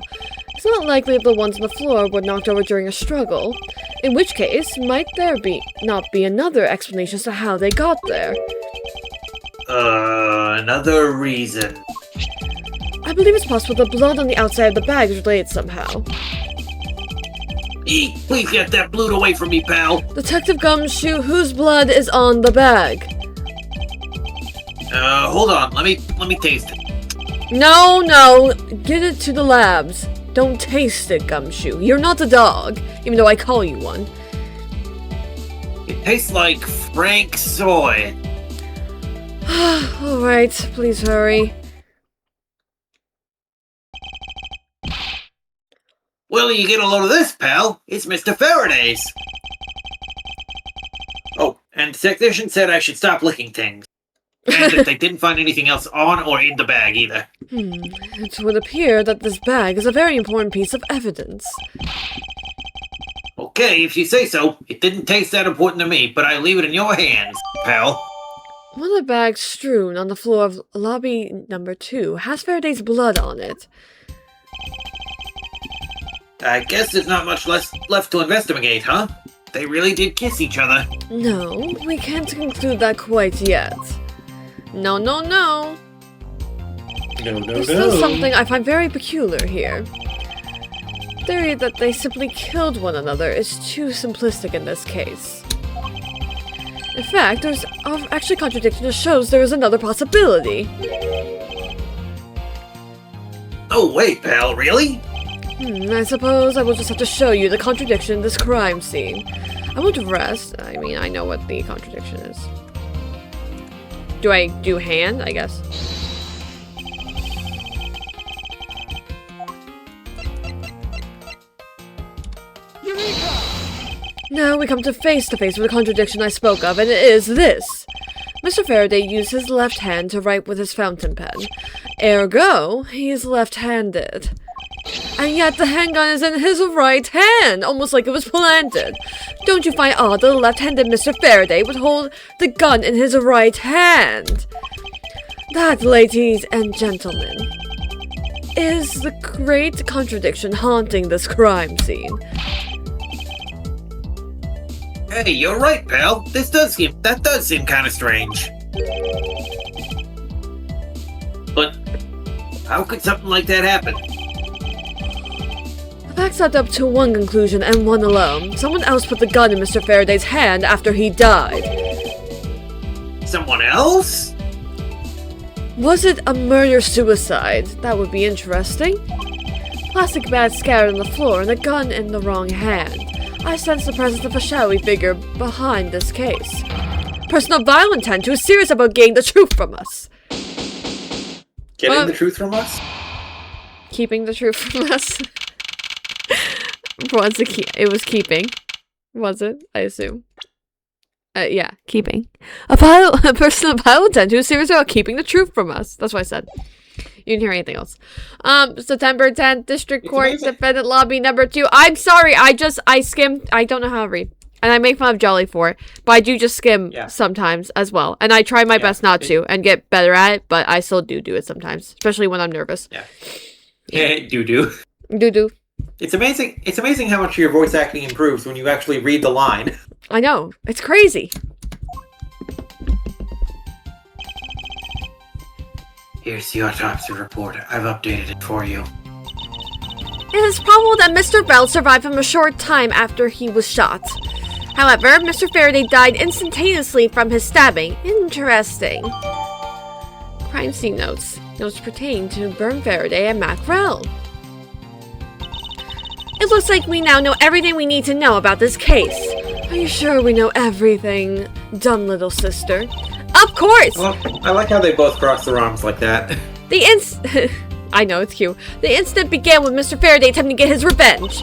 It's not likely that the ones on the floor were knocked over during a struggle. In which case, might there not be another explanation as to how they got there? Another reason. I believe it's possible the blood on the outside of the bag is related somehow. Please get that blood away from me, pal. Detective Gumshoe, whose blood is on the bag? Hold on. Let me taste it. No, get it to the labs. Don't taste it, Gumshoe. You're not a dog, even though I call you one. It tastes like frank soy. Alright, please hurry. Well, you get a load of this, pal. It's Mr. Faraday's. Oh, and the technician said I should stop licking things. And that they didn't find anything else on or in the bag either. It would appear that this bag is a very important piece of evidence. Okay, if you say so. It didn't taste that important to me, but I leave it in your hands, pal. One of the bags strewn on the floor of lobby number 2 has Faraday's blood on it. I guess there's not much left to investigate, huh? They really did kiss each other. No, we can't conclude that quite yet. No. No. There's still something I find very peculiar here. theory that they simply killed one another is too simplistic in this case. In fact, there's actually contradiction that shows there is another possibility. Oh, wait, pal, really? I suppose I will just have to show you the contradiction in this crime scene. I won't rest. I mean, I know what the contradiction is. Do I do hand? I guess. Now we come to face with the contradiction I spoke of, and it is this. Mr. Faraday used his left hand to write with his fountain pen. Ergo, he is left-handed. And yet the handgun is in his right hand, almost like it was planted. Don't you find odd that the left-handed Mr. Faraday would hold the gun in his right hand? That, ladies and gentlemen, is the great contradiction haunting this crime scene. Hey, you're right, pal. That does seem kind of strange. But how could something like that happen? The facts add up to one conclusion and one alone. Someone else put the gun in Mr. Faraday's hand after he died. Someone else? Was it a murder-suicide? That would be interesting. Plastic bags scattered on the floor and a gun in the wrong hand. I sense the presence of a shadowy figure behind this case. Person of vile intent who is serious about getting the truth from us. Getting the truth from us? Keeping the truth from us. It was keeping. Was it? I assume. Yeah, keeping. A person of vile intent who is serious about keeping the truth from us. That's what I said. You didn't hear anything else. September 10th, District Court, Defendant Lobby number 2. I'm sorry, I skimmed. I don't know how to read. And I make fun of Jolly for it. But I do just skim sometimes as well. And I try my best not to and get better at it, but I still do it sometimes. Especially when I'm nervous. Yeah. Hey, do. Do. It's amazing how much your voice acting improves when you actually read the line. I know. It's crazy. Here's the autopsy report. I've updated it for you. It is probable that Mr. Bell survived from a short time after he was shot. However, Mr. Faraday died instantaneously from his stabbing. Interesting. Crime scene notes. Notes pertaining to Bern Faraday and Mac Rell. It looks like we now know everything we need to know about this case. Are you sure we know everything, dumb little sister? Of course! Well, I like how they both cross their arms like that. I know, it's cute. The incident began with Mr. Faraday attempting to get his revenge.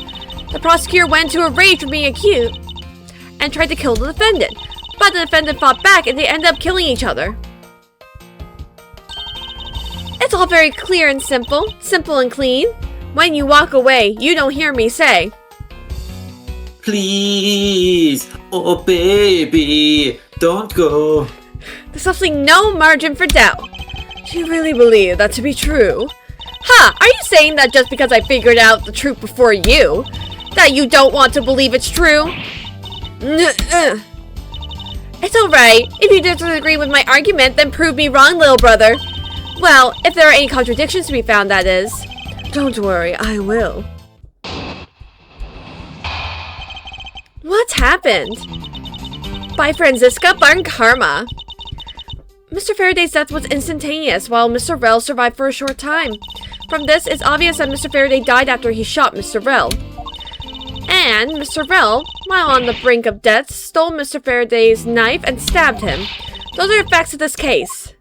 The prosecutor went into a rage for being accused and tried to kill the defendant. But the defendant fought back and they ended up killing each other. It's all very clear and simple. Simple and clean. When you walk away, you don't hear me say, "Please, oh baby, don't go." There's absolutely no margin for doubt. Do you really believe that to be true? Huh, are you saying that just because I figured out the truth before you, that you don't want to believe it's true? It's alright. If you disagree with my argument, then prove me wrong, little brother. Well, if there are any contradictions to be found, that is. Don't worry, I will. What's happened? By Franziska Barn Karma. Mr. Faraday's death was instantaneous, while Mr. Rell survived for a short time. From this, it's obvious that Mr. Faraday died after he shot Mr. Rell. And Mr. Rell, while on the brink of death, stole Mr. Faraday's knife and stabbed him. Those are the facts of this case.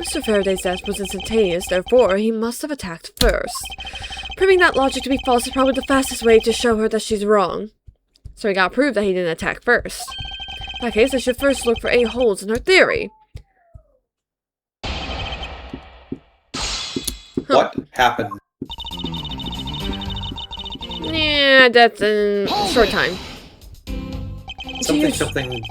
Mr. Faraday's death was instantaneous, therefore he must have attacked first. Proving that logic to be false is probably the fastest way to show her that she's wrong. So we gotta prove that he didn't attack first. In that case, I should first look for any holes in her theory. What happened? Yeah, that's in short time. Something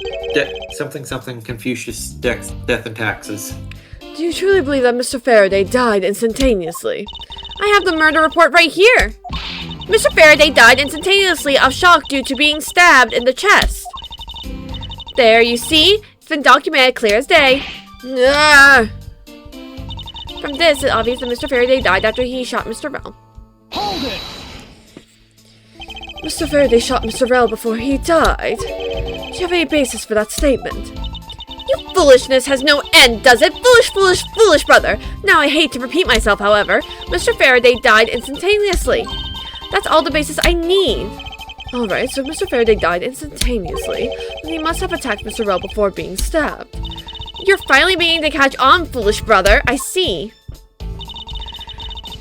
Confucius death and taxes. Do you truly believe that Mr. Faraday died instantaneously? I have the murder report right here. Mr. Faraday died instantaneously of shock due to being stabbed in the chest. There, you see? It's been documented clear as day. From this, it's obvious that Mr. Faraday died after he shot Mr. Bell. Mr. Faraday shot Mr. Rel before he died. Do you have any basis for that statement? Your foolishness has no end, does it? Foolish, foolish, foolish brother. Now I hate to repeat myself, however. Mr. Faraday died instantaneously. That's all the basis I need. Alright, so Mr. Faraday died instantaneously. Then he must have attacked Mr. Rel before being stabbed. You're finally beginning to catch on, foolish brother. I see.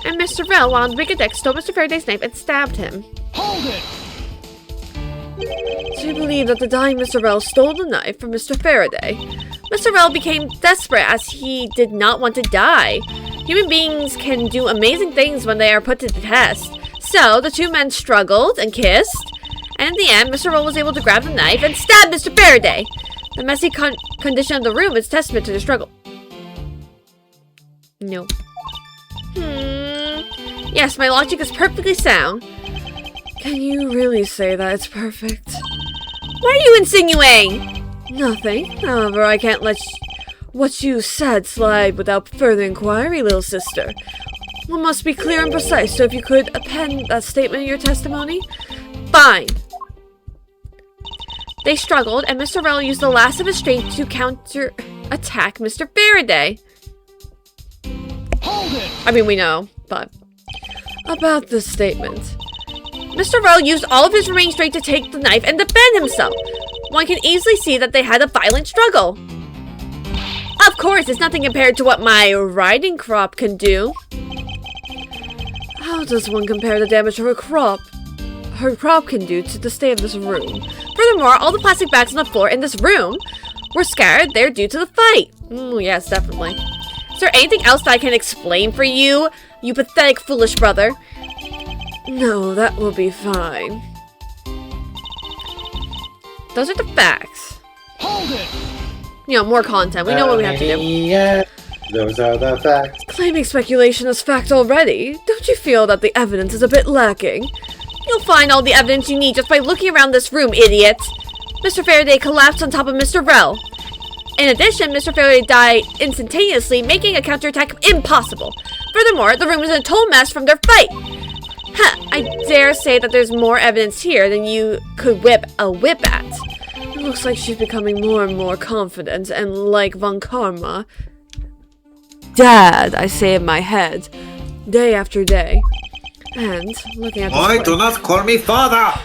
And Mr. Rel, while on the wicked deck, stole Mr. Faraday's knife and stabbed him. Hold it! So you believe that the dying Mr. Rel stole the knife from Mr. Faraday? Mr. Rel became desperate as he did not want to die. Human beings can do amazing things when they are put to the test. So, the two men struggled and kissed, and in the end, Mr. Rel was able to grab the knife and stab Mr. Faraday. The messy condition of the room is testament to the struggle. No. Yes, my logic is perfectly sound. Can you really say that it's perfect? What are you insinuating? Nothing. However, I can't let what you said slide without further inquiry, little sister. One must be clear and precise, so if you could append that statement in your testimony? Fine. They struggled, and Mr. Rel used the last of his strength to counter-attack Mr. Faraday. Hold it! I mean, we know, but... About this statement. Mr. Rel used all of his remaining strength to take the knife and defend himself. One can easily see that they had a violent struggle. Of course, it's nothing compared to what my riding crop can do. How does one compare the damage her crop can do to the state of this room? Furthermore, all the plastic bags on the floor in this room were scattered there due to the fight. Yes, definitely. Is there anything else that I can explain for you, you pathetic, foolish brother? No, that will be fine. Those are the facts. Hold it! You know, more content. We know what we have to do. Yeah, those are the facts. Claiming speculation as fact already? Don't you feel that the evidence is a bit lacking? You'll find all the evidence you need just by looking around this room, idiot! Mr. Faraday collapsed on top of Mr. Rel. In addition, Mr. Faraday died instantaneously, making a counterattack impossible. Furthermore, the room is a total mess from their fight. I dare say that there's more evidence here than you could whip a whip at. It looks like she's becoming more and more confident and like Von Karma. Dad, I say in my head, day after day. And looking at Boy, do not call me father!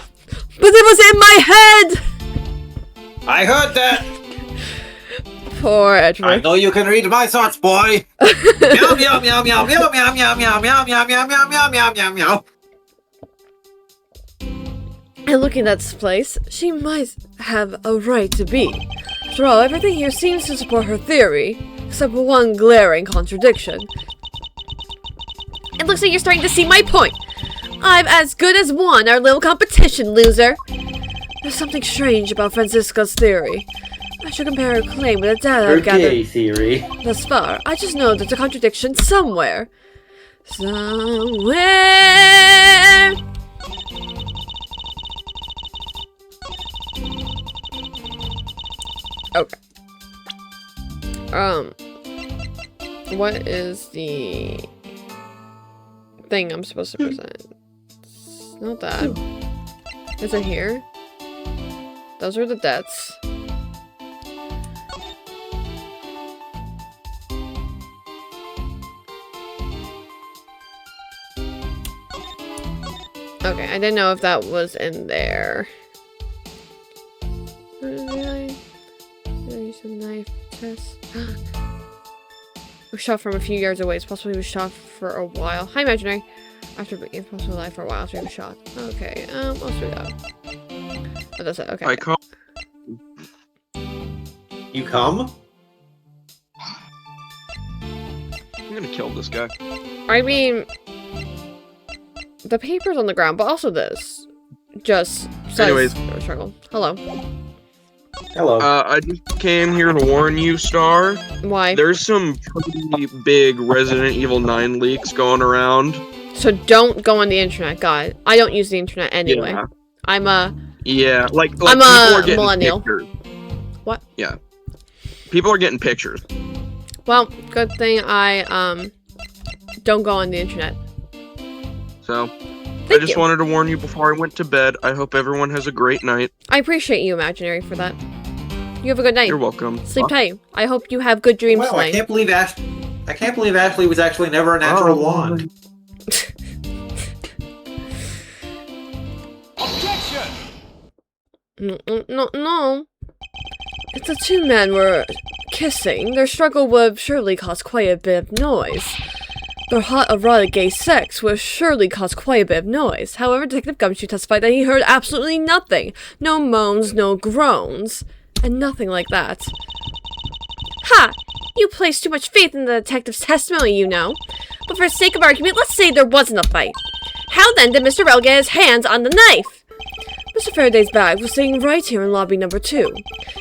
But it was in my head! I heard that! Poor Edgelord. I know you can read my thoughts, boy! Meow, meow, meow, meow, meow, meow, meow, meow, meow, meow, meow, meow, meow, meow, meow, meow. And looking at this place, she might have a right to be. After all, everything here seems to support her theory, except for one glaring contradiction. It looks like you're starting to see my point. I've as good as won our little competition, loser. There's something strange about Francisca's theory. I should compare her claim with the data I've gathered. Gay theory. Thus far, I just know there's a contradiction somewhere. Somewhere! Okay. What is the thing I'm supposed to present? It's not that. Is it here? Those are the debts. Okay, I didn't know if that was in there. Did I use a knife test? Was shot from a few yards away. It's possible he was shot for a while. Hi, imaginary. After being possibly alive for a while after he was shot. Okay, let's do that. Oh, that's it. Okay. I come. You come? I'm gonna kill this guy. I mean, the paper's on the ground, but also this. Just says Anyways. struggle. Hello. Hello. I just came here to warn you, Star. Why? There's some pretty big Resident Evil 9 leaks going around. So don't go on the internet, God. I don't use the internet anyway. Yeah. I'm a Like I'm people a are getting millennial. pictures. What? Yeah. People are getting pictures. Well, good thing I don't go on the internet. So, I just wanted to warn you before I went to bed. I hope everyone has a great night. I appreciate you, Imaginary, for that. You have a good night. You're welcome. Sleep tight. I hope you have good dreams Wow, tonight. I can't believe Ashley was actually never a natural wand. No. If the two men were kissing, their struggle would surely cause quite a bit of noise. Their hot, erotic gay sex would surely cause quite a bit of noise. However, Detective Gumshoe testified that he heard absolutely nothing. No moans, no groans, and nothing like that. Ha! You place too much faith in the detective's testimony, you know. But for the sake of argument, let's say there wasn't a fight. How then did Mr. Rell get his hands on the knife? Mr. Faraday's bag was sitting right here in lobby number 2.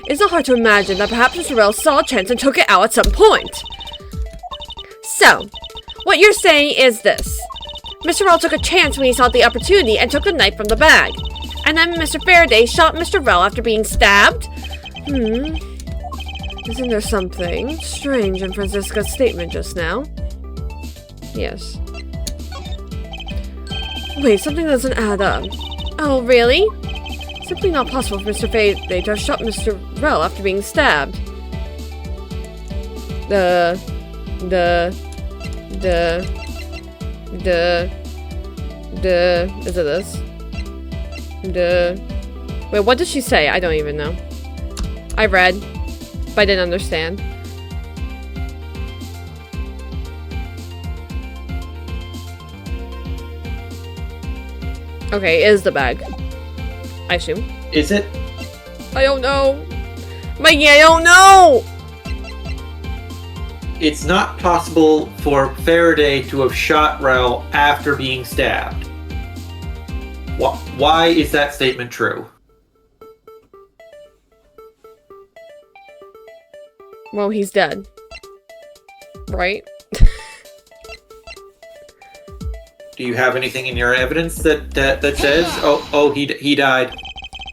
It's not hard to imagine that perhaps Mr. Rell saw a chance and took it out at some point. So, what you're saying is this. Mr. Rell took a chance when he saw the opportunity and took the knife from the bag. And then Mr. Faraday shot Mr. Rell after being stabbed? Isn't there something strange in Francisca's statement just now? Yes. Wait, something doesn't add up. Oh, really? Simply not possible for Mr. Faraday to have shot Mr. Rell after being stabbed. Is it this? Wait, what did she say? I don't even know. I read, but I didn't understand. Okay, is the bag. I assume. Is it? I don't know. Mikey, I don't know! It's not possible for Faraday to have shot Rell after being stabbed. Why is that statement true? Well, he's dead. Right? Do you have anything in your evidence that says, oh, he died?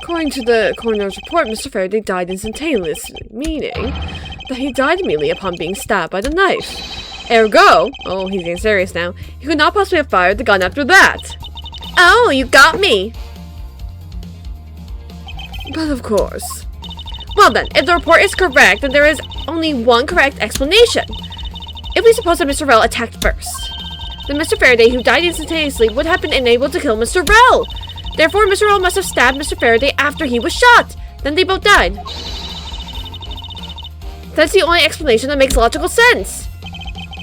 According to the coroner's report, Mr. Faraday died instantaneously, meaning that he died immediately upon being stabbed by the knife. Ergo, oh, he's getting serious now, he could not possibly have fired the gun after that. Oh, you got me! But of course. Well then, if the report is correct, then there is only one correct explanation. If we suppose that Mr. Rell attacked first, then Mr. Faraday, who died instantaneously, would have been unable to kill Mr. Rell. Therefore, Mr. Rell must have stabbed Mr. Faraday after he was shot. Then they both died. That's the only explanation that makes logical sense.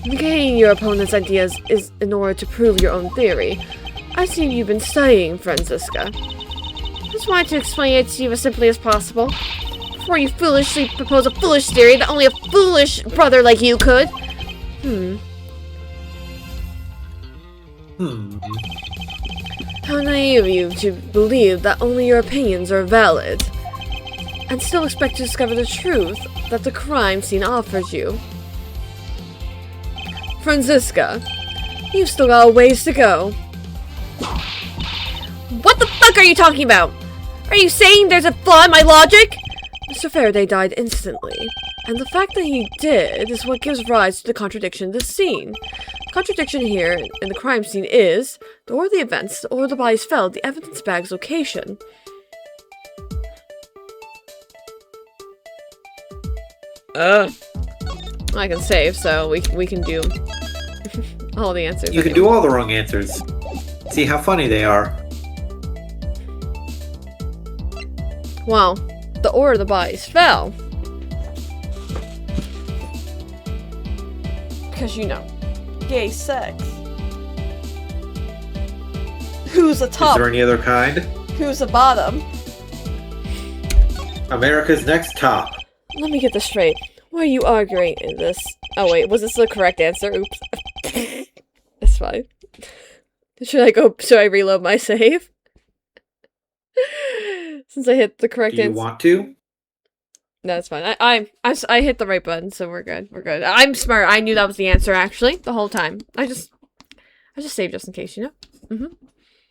Negating your opponent's ideas is in order to prove your own theory. I see you've been studying, Francisca. Just wanted to explain it to you as simply as possible, before you foolishly propose a foolish theory that only a foolish brother like you could. How naive of you to believe that only your opinions are valid, and still expect to discover the truth that the crime scene offers you. Francisca, you've still got a ways to go. What the fuck are you talking about? Are you saying there's a flaw in my logic? Mr. Faraday died instantly, and the fact that he did is what gives rise to the contradiction in this scene. The contradiction here in the crime scene is the order of the events, the order the bodies fell, the evidence bag's location. I can save, so we can do all the answers. You can do all the wrong answers. See how funny they are. Well, the order the bodies fell. Because, you know, gay sex. Who's the top? Is there any other kind? Who's the bottom? America's Next Top. Let me get this straight. Why are you arguing in this? Oh wait, was this the correct answer? Oops. It's fine. Should I reload my save? Since I hit the correct answer. Do you want to? No, it's fine. I hit the right button, so we're good. We're good. I'm smart. I knew that was the answer actually the whole time. I just saved just in case, you know?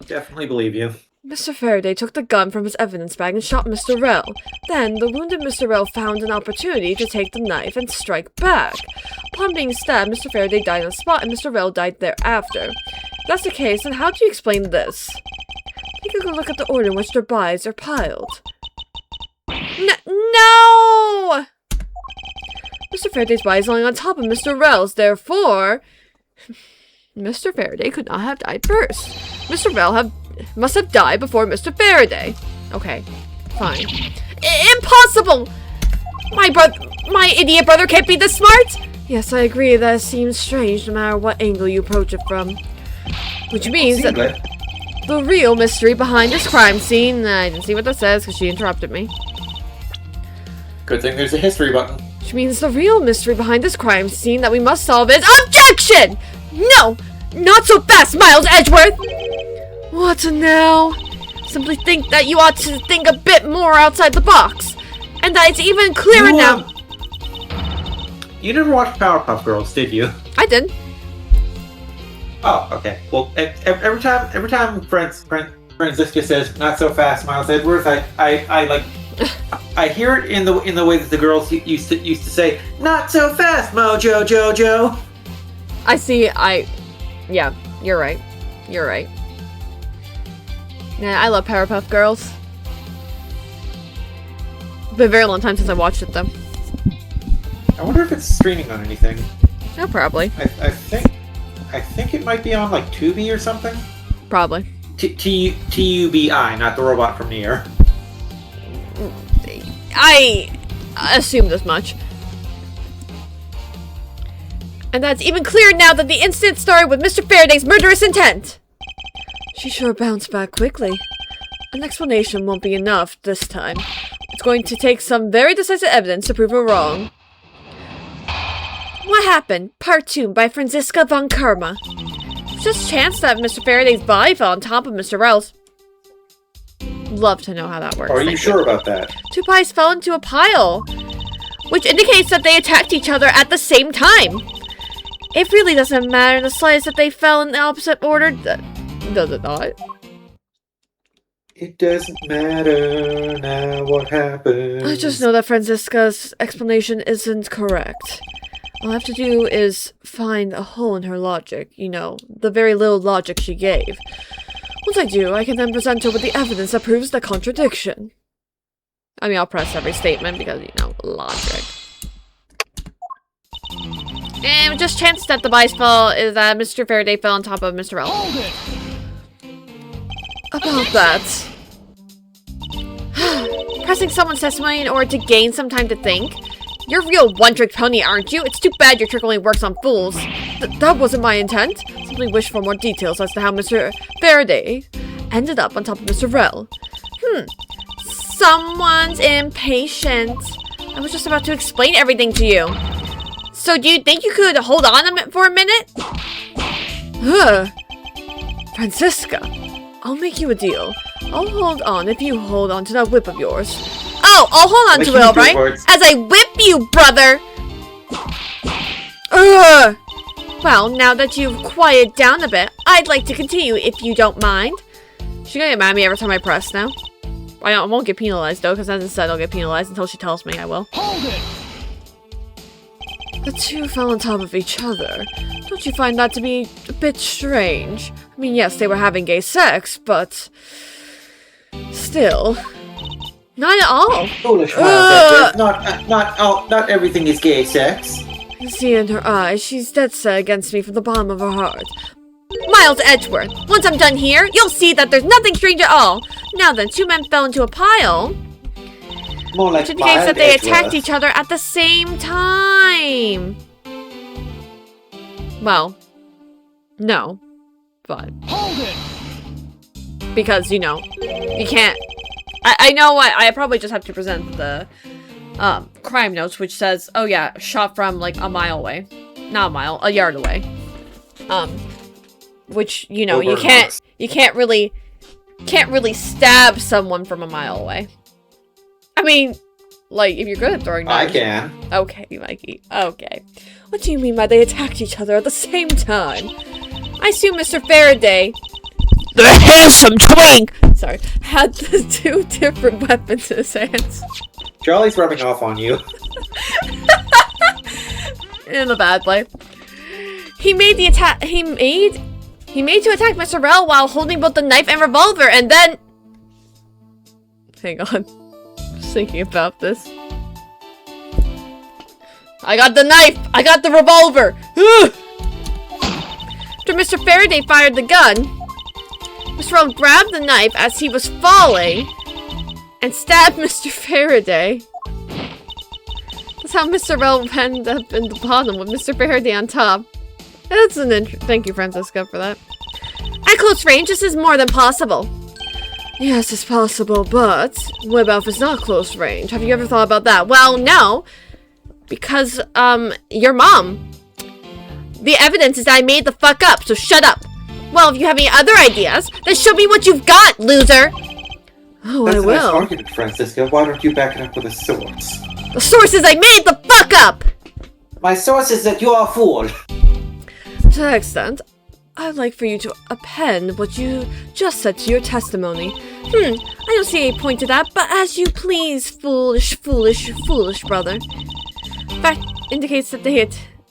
Definitely believe you. Mr. Faraday took the gun from his evidence bag and shot Mr. Rell. Then, the wounded Mr. Rell found an opportunity to take the knife and strike back. Upon being stabbed, Mr. Faraday died on the spot and Mr. Rell died thereafter. that's the case, then how do you explain this? Take a good look at the order in which their buys are piled. No! Mr. Faraday's buy is lying on top of Mr. Rel's, therefore... Mr. Faraday could not have died first. Mr. Rel must have died before Mr. Faraday. Okay, fine. Impossible! My idiot brother can't be this smart? Yes, I agree, that seems strange no matter what angle you approach it from. Which means that the real mystery behind this crime scene... I didn't see what that says because she interrupted me. Good thing there's a history button. Which means the real mystery behind this crime scene that we must solve is OBJECTION! No! Not so fast, Miles Edgeworth! What now? Simply think that you ought to think a bit more outside the box. And that it's even clearer now. You never watched Powerpuff Girls, did you? I did. Oh, okay. Well, every time Francisca says "not so fast, Miles Edgeworth," I hear it in the way that the girls used to say "not so fast, Mojo Jojo." I see. Yeah, you're right. You're right. Yeah, I love Powerpuff Girls. It's been a very long time since I watched it, though. I wonder if it's streaming on anything. Oh, probably. I think it might be on like Tubi or something. Probably. Tubi, not the robot from Nier. I assumed as much. And that's even clearer now that the incident started with Mr. Faraday's murderous intent. She sure bounced back quickly. An explanation won't be enough this time. It's going to take some very decisive evidence to prove her wrong. What happened? Part 2 by Franziska von Karma. Just chance that Mr. Faraday's body fell on top of Mr. Rel's. Love to know how that works. Are you sure about that? Two bodies fell into a pile, which indicates that they attacked each other at the same time. It really doesn't matter in the slightest that they fell in the opposite order, does it not? It doesn't matter now what happened. I just know that Franziska's explanation isn't correct. All I have to do is find a hole in her logic, you know, the very little logic she gave. Once I do, I can then present her with the evidence that proves the contradiction. I mean, I'll press every statement because, you know, logic. And just chance that the bodies fell is that Mr. Faraday fell on top of Mr. Rel. About that. Pressing someone's testimony in order to gain some time to think? You're a real one-trick pony, aren't you? It's too bad your trick only works on fools. That wasn't my intent. Simply wish for more details as to how Mr. Faraday ended up on top of Mr. Rel. Someone's impatient. I was just about to explain everything to you. So do you think you could hold on for a minute? Franziska, I'll make you a deal. I'll hold on if you hold on to that whip of yours. Oh, I'll hold on to it, alright? As I whip you, brother! Well, now that you've quieted down a bit, I'd like to continue if you don't mind. She's gonna get mad at me every time I press now. I won't get penalized though, because as I said, I'll get penalized until she tells me I will. Hold it! The two fell on top of each other. Don't you find that to be a bit strange? I mean, yes, they were having gay sex, but... still... not at all. Foolish Miles, not everything is gay sex. You see in her eyes, she's dead set against me from the bottom of her heart. Miles Edgeworth, once I'm done here, you'll see that there's nothing strange at all. Now then, two men fell into a pile. More like which indicates that they attacked each other at the same time. Well, no, but because you know, you can't. I know what I probably just have to present the crime notes, which says, oh yeah, shot from like a mile away, not a mile, a yard away. Which you know you can't really stab someone from a mile away. I mean, like, if you're good at throwing knives. I can. Okay, Mikey. Okay. What do you mean by they attacked each other at the same time? I assume Mr. Faraday, the handsome twink, sorry, had the two different weapons in his hands. Charlie's rubbing off on you. In a bad way. He made He made to attack Mr. Rel while holding both the knife and revolver, and then... Hang on. Just thinking about this. I got the knife! I got the revolver! After Mr. Faraday fired the gun, Mr. Rel grabbed the knife as he was falling and stabbed Mr. Faraday. That's how Mr. Rel ended up in the bottom with Mr. Faraday on top. That's an thank you, Francisca, for that. At close range, this is more than possible. Yes, it's possible, but what about if it's not close range? Have you ever thought about that? Well, no. Because, your mom. The evidence is that I made the fuck up, so shut up. Well, if you have any other ideas, then show me what you've got, loser! Oh, That's I a nice will. argument, Francisca. Why don't you back it up with a source? The source is I made the fuck up! My source is that you are a fool. To that extent, I'd like for you to append what you just said to your testimony. I don't see any point to that, but as you please, foolish, foolish, foolish brother. Fact indicates that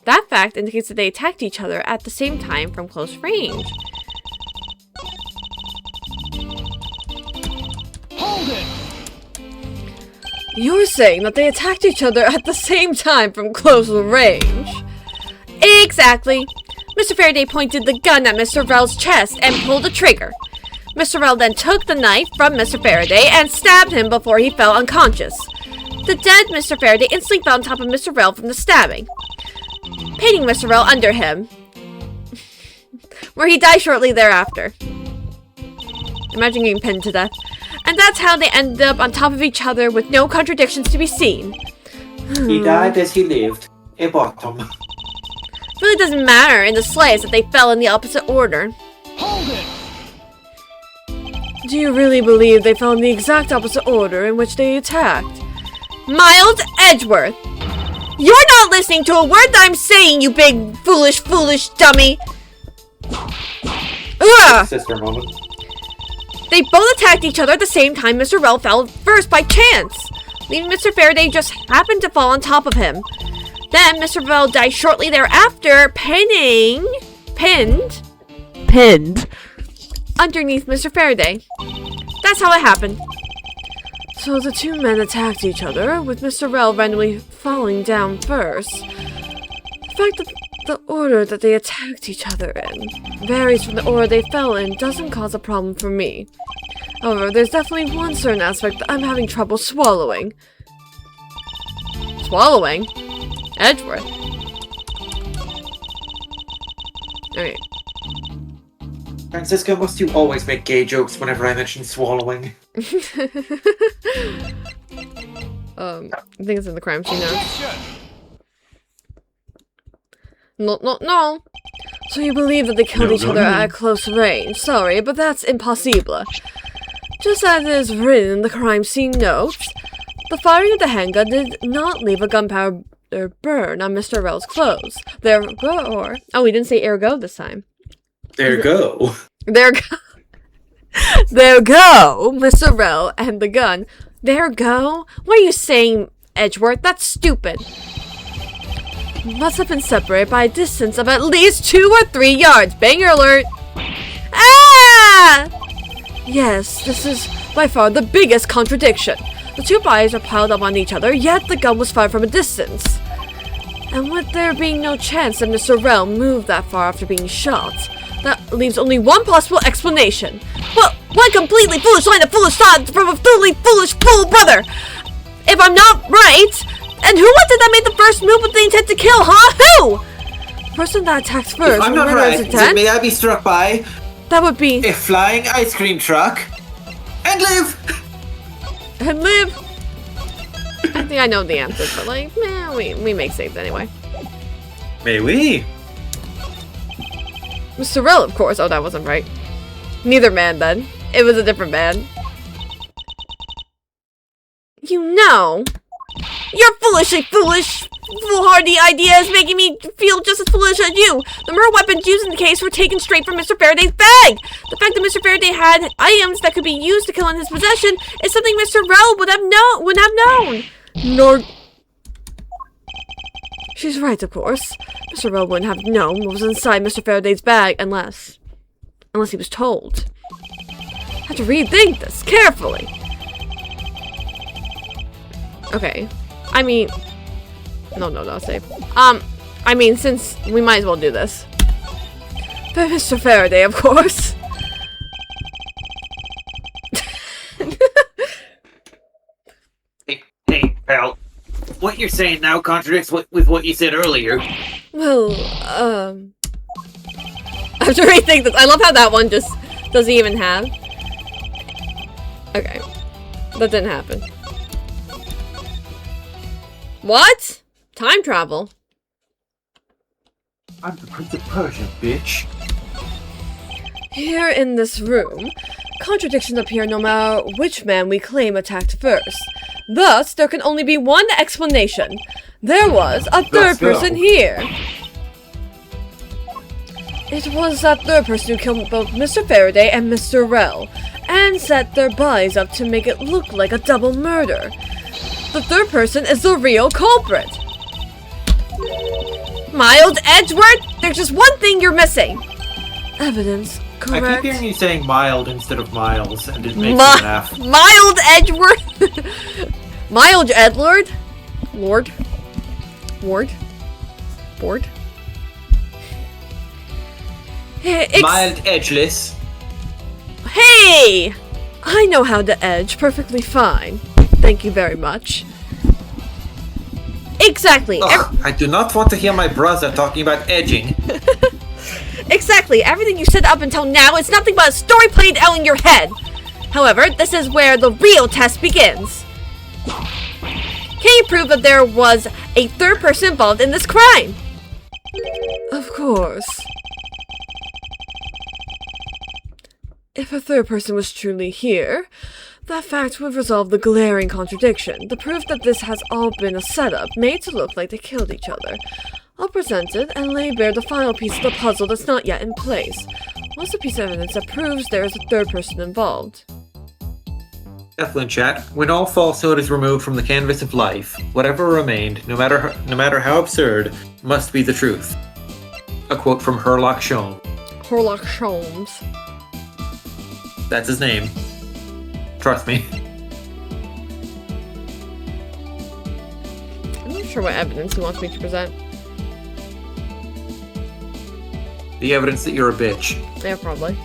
that fact indicates that they attacked each other at the same time from close range. Hold it! You're saying that they attacked each other at the same time from close range? Exactly. Mr. Faraday pointed the gun at Mr. Rel's chest and pulled the trigger. Mr. Rel then took the knife from Mr. Faraday and stabbed him before he fell unconscious. The dead Mr. Faraday instantly fell on top of Mr. Rel from the stabbing, pinning Mr. Rel under him, where he died shortly thereafter. Imagine getting pinned to death. And that's how they ended up on top of each other with no contradictions to be seen. He died as he lived. A bottom. It really doesn't matter in the slightest that they fell in the opposite order. Hold it! Do you really believe they fell in the exact opposite order in which they attacked? Miles Edgeworth! You're not listening to a word that I'm saying, you big, foolish, foolish dummy! Ugh! Sister moment. They both attacked each other at the same time. Mr. Rel fell first by chance, leaving Mr. Faraday just happened to fall on top of him. Then Mr. Rel died shortly thereafter, pinned underneath Mr. Faraday. That's how it happened. So the two men attacked each other, with Mr. Rel randomly falling down first. The fact that the order that they attacked each other in varies from the order they fell in doesn't cause a problem for me. However, there's definitely one certain aspect that I'm having trouble swallowing. Swallowing? Edgeworth. Okay. Francisca, must you always make gay jokes whenever I mention swallowing? I think it's in the crime scene now. No. So you believe that they killed each other at close range? Sorry, but that's impossible. Just as it is written in the crime scene notes, the firing of the handgun did not leave a gunpowder burn on Mr. Rel's clothes. Therefore... Oh, we didn't say ergo this time. There go. There go, Mr. Rel and the gun. There go? What are you saying, Edgeworth? That's stupid. Must have been separated by a distance of at least 2 or 3 yards. Banger alert! Ah! Yes, this is by far the biggest contradiction. The two bodies are piled up on each other, yet the gun was fired from a distance. And with there being no chance that Mr. Rel moved that far after being shot, that leaves only one possible explanation. But one completely foolish line of foolish thought from a totally foolish fool brother! If I'm not right, and who was it that made the first move with the intent to kill, huh? Who? The person that attacked first. If I'm not right, then may I be struck by That would be... a flying ice cream truck and live! And live! I think I know the answer, but like, meh, we make saves anyway. May we? Mr. Rel, of course. Oh, that wasn't right. Neither man, then. It was a different man. You know, your foolishly foolish, foolhardy idea is making me feel just as foolish as you. The murder weapons used in the case were taken straight from Mr. Faraday's bag. The fact that Mr. Faraday had items that could be used to kill in his possession is something Mr. Rel would have known. Nor... She's right, of course. Mr. Rel wouldn't have known what was inside Mr. Faraday's bag unless... Unless he was told. I have to rethink this carefully. Okay. I mean... No, save. I mean, since we might as well do this. But Mr. Faraday, of course. Hey, pal. What you're saying now contradicts with what you said earlier. Well, I have to rethink this. I love how that one just doesn't even have. Okay. That didn't happen. What? Time travel? I'm the Prince of Persia, bitch. Here in this room, contradictions appear no matter which man we claim attacked first. Thus, there can only be one explanation. There was a third person here. It was that third person who killed both Mr. Faraday and Mr. Rell, and set their bodies up to make it look like a double murder. The third person is the real culprit. Mild Edgelord? There's just one thing you're missing. Evidence, correct? I keep hearing you saying mild instead of miles, and it makes me laugh. Mild Edgelord? Mild Edgelord? Lord? Ward? Board? Mild edgeless. Hey! I know how to edge perfectly fine. Thank you very much. Exactly. Ugh, I do not want to hear my brother talking about edging. Exactly. Everything you said up until now is nothing but a story played out in your head. However, this is where the real test begins. Can you prove that there was a third person involved in this crime? Of course. If a third person was truly here, that fact would resolve the glaring contradiction. The proof that this has all been a setup, made to look like they killed each other. I'll present it and lay bare the final piece of the puzzle that's not yet in place. What's the piece of evidence that proves there is a third person involved? Definitely, chat. When all falsehood is removed from the canvas of life, whatever remained, no matter how absurd, must be the truth. A quote from Sherlock Holmes. Sherlock Holmes. That's his name. Trust me. I'm not sure what evidence he wants me to present. The evidence that you're a bitch. Yeah, probably.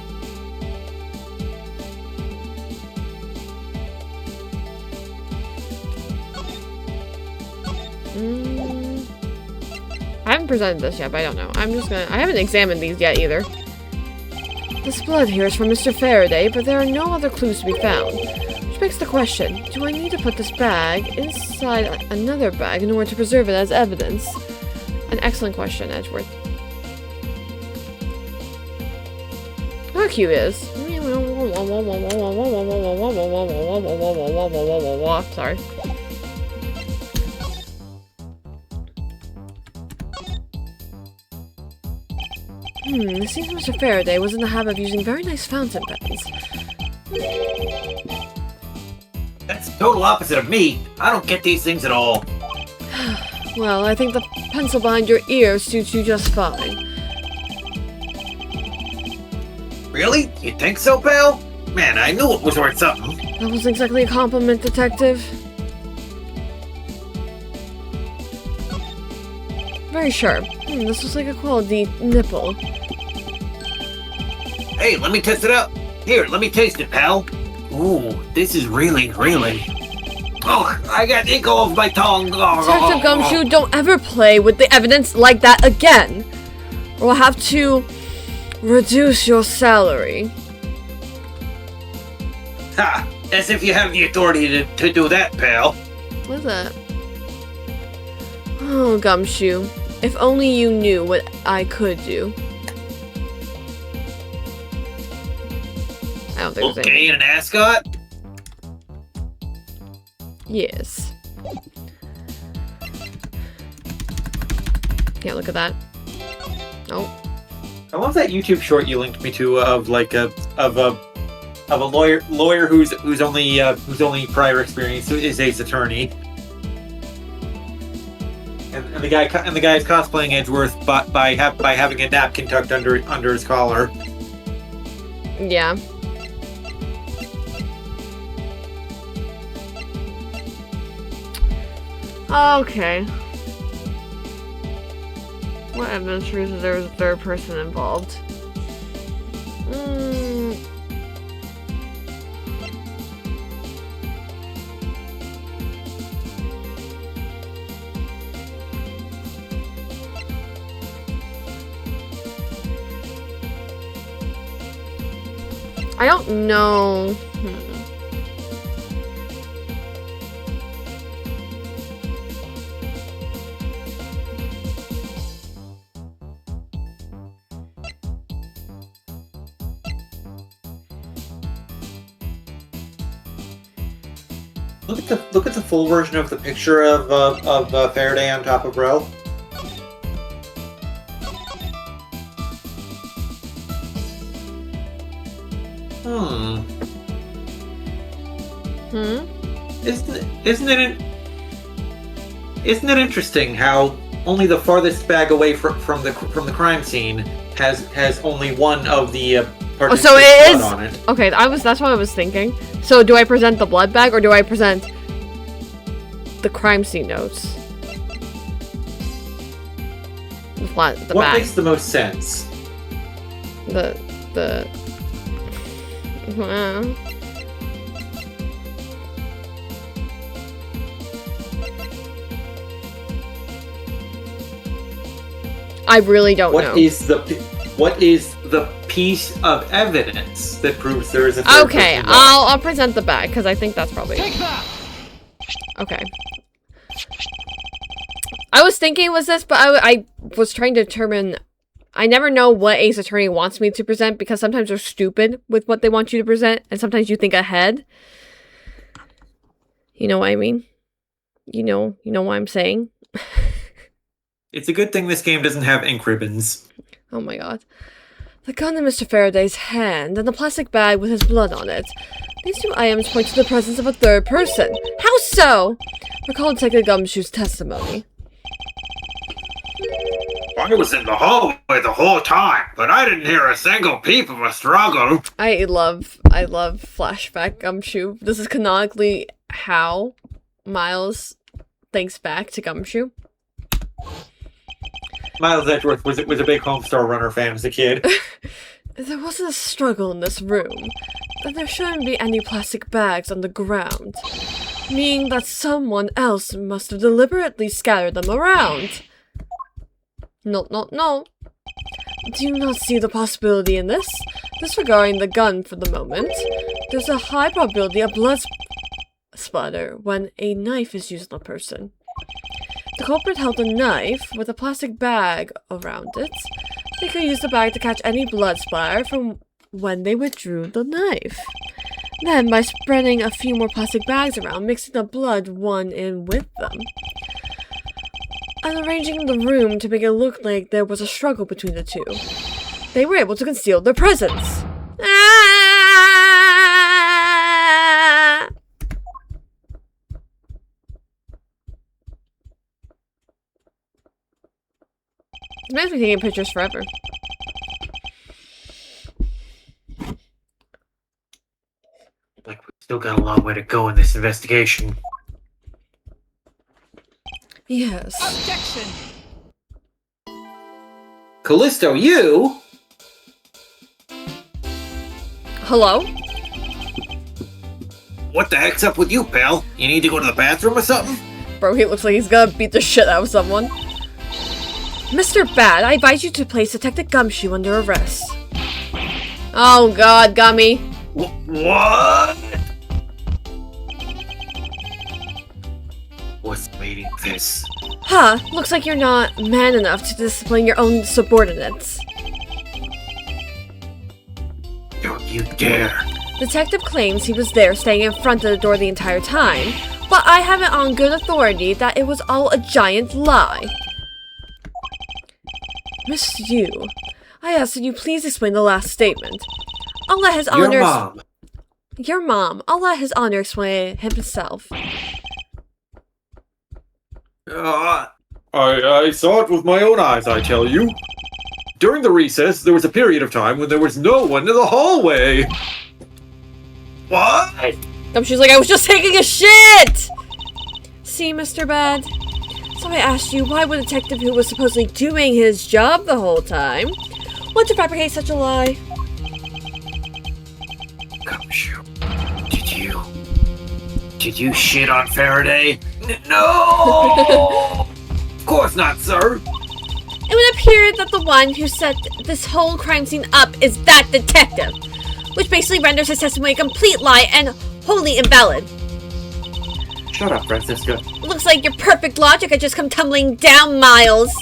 I haven't presented this yet, but I don't know. I haven't examined these yet either. This blood here is from Mr. Faraday, but there are no other clues to be found. Which begs the question, do I need to put this bag inside another bag in order to preserve it as evidence? An excellent question, Edgeworth. How cute it is. Sorry. It seems Mr. Faraday was in the habit of using very nice fountain pens. That's the total opposite of me. I don't get these things at all. Well, I think the pencil behind your ear suits you just fine. Really? You think so, pal? Man, I knew it was worth something. That wasn't exactly a compliment, Detective. Very sharp. This was like a quality nipple. Hey, let me test it out. Here, let me taste it, pal. Ooh, this is really. Oh, I got ink all over my tongue. Detective Gumshoe, don't ever play with the evidence like that again. Or we'll have to reduce your salary. Ha! As if you have the authority to do that, pal. What's that? Oh, Gumshoe. If only you knew what I could do. I don't think there's Okay, anything. and an ascot? Yes. Yeah, look at that. Oh. I love that YouTube short you linked me to of like a lawyer whose only prior experience is Ace Attorney. And the guy is cosplaying Edgeworth by having a napkin tucked under his collar. Yeah. Okay. What evidence proves that there was a third person involved? I don't know. Look at the full version of the picture of Faraday on top of Rel. Isn't it interesting how only the farthest bag away from the crime scene has only one of the Oh, so it is on it. Okay. That's what I was thinking. So do I present the blood bag or do I present the crime scene notes? What bag? Makes the most sense? I really don't know. What is the piece of evidence that proves there is a third Okay, person I'll present the bag because I think that's probably Take that! okay. I was thinking it was this, but I was trying to determine. I never know what Ace Attorney wants me to present because sometimes they're stupid with what they want you to present, and sometimes you think ahead. You know what I mean? You know what I'm saying? It's a good thing this game doesn't have ink ribbons. Oh my god. The gun in Mr. Faraday's hand and the plastic bag with his blood on it. These two items point to the presence of a third person. How so? Recall Detective Gumshoe's testimony. I was in the hallway the whole time, but I didn't hear a single peep of a struggle. I love flashback Gumshoe. This is canonically how Miles thinks back to Gumshoe. Miles Edgeworth was a big Homestar Runner fan as a kid. There wasn't a struggle in this room. Then there shouldn't be any plastic bags on the ground. Meaning that someone else must have deliberately scattered them around. No. Do you not see the possibility in this? Disregarding the gun for the moment, there's a high probability of blood splatter when a knife is used on a person. The culprit held a knife with a plastic bag around it. They could use the bag to catch any blood splatter from when they withdrew the knife. Then, by spreading a few more plastic bags around, mixing the blood one in with them, and arranging the room to make it look like there was a struggle between the two, they were able to conceal their presence. Ah! This man's been taking pictures forever. Like, we've still got a long way to go in this investigation. Yes. Objection! Callisto, you? Hello? What the heck's up with you, pal? You need to go to the bathroom or something? Bro, he looks like he's gonna beat the shit out of someone. Mr. Bad, I advise you to place Detective Gumshoe under arrest. Oh god, Gummy. What? What's leading this? Huh, looks like you're not man enough to discipline your own subordinates. Don't you dare. Detective claims he was there staying in front of the door the entire time, but I have it on good authority that it was all a giant lie. Miss Yu, I ask that you please explain the last statement. I'll let his honor... Your mom. Your mom. I'll let his honor explain it himself. I saw it with my own eyes, I tell you. during the recess, there was a period of time when there was no one in the hallway. What? She's like, I was just taking a shit! See, Mr. Bad? So I asked you, why would a detective who was supposedly doing his job the whole time want to fabricate such a lie? Gumshoe, did you shit on Faraday? No! Of course not, sir. It would appear that the one who set this whole crime scene up is that detective, which basically renders his testimony a complete lie and wholly invalid. Shut up, Francisca. Looks like your perfect logic had just come tumbling down, Miles.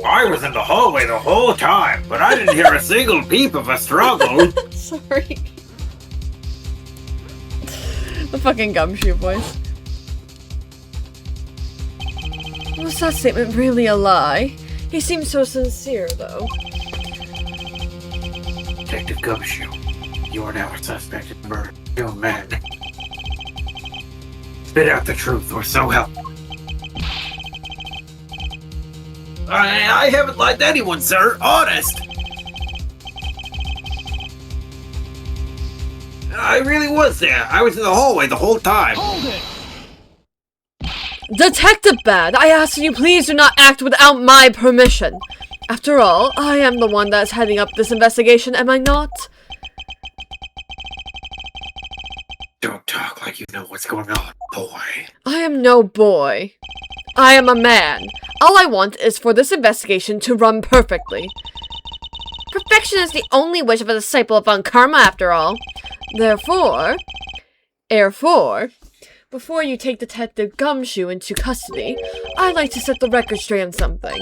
I was in the hallway the whole time, but I didn't hear a single peep of a struggle. Sorry. The fucking Gumshoe voice. Was that statement really a lie? He seems so sincere, though. Detective Gumshoe, you are now a suspect in murder. Young man. Spit out the truth, or so help. I haven't lied to anyone, sir. Honest. I really was there. I was in the hallway the whole time. Hold it! Detective Bad, I ask you please do not act without my permission. After all, I am the one that's heading up this investigation, am I not? Don't talk like you know what's going on, boy. I am no boy. I am a man. All I want is for this investigation to run perfectly. Perfection is the only wish of a disciple of Von Karma, after all. Therefore, before you take Detective Gumshoe into custody, I'd like to set the record straight on something.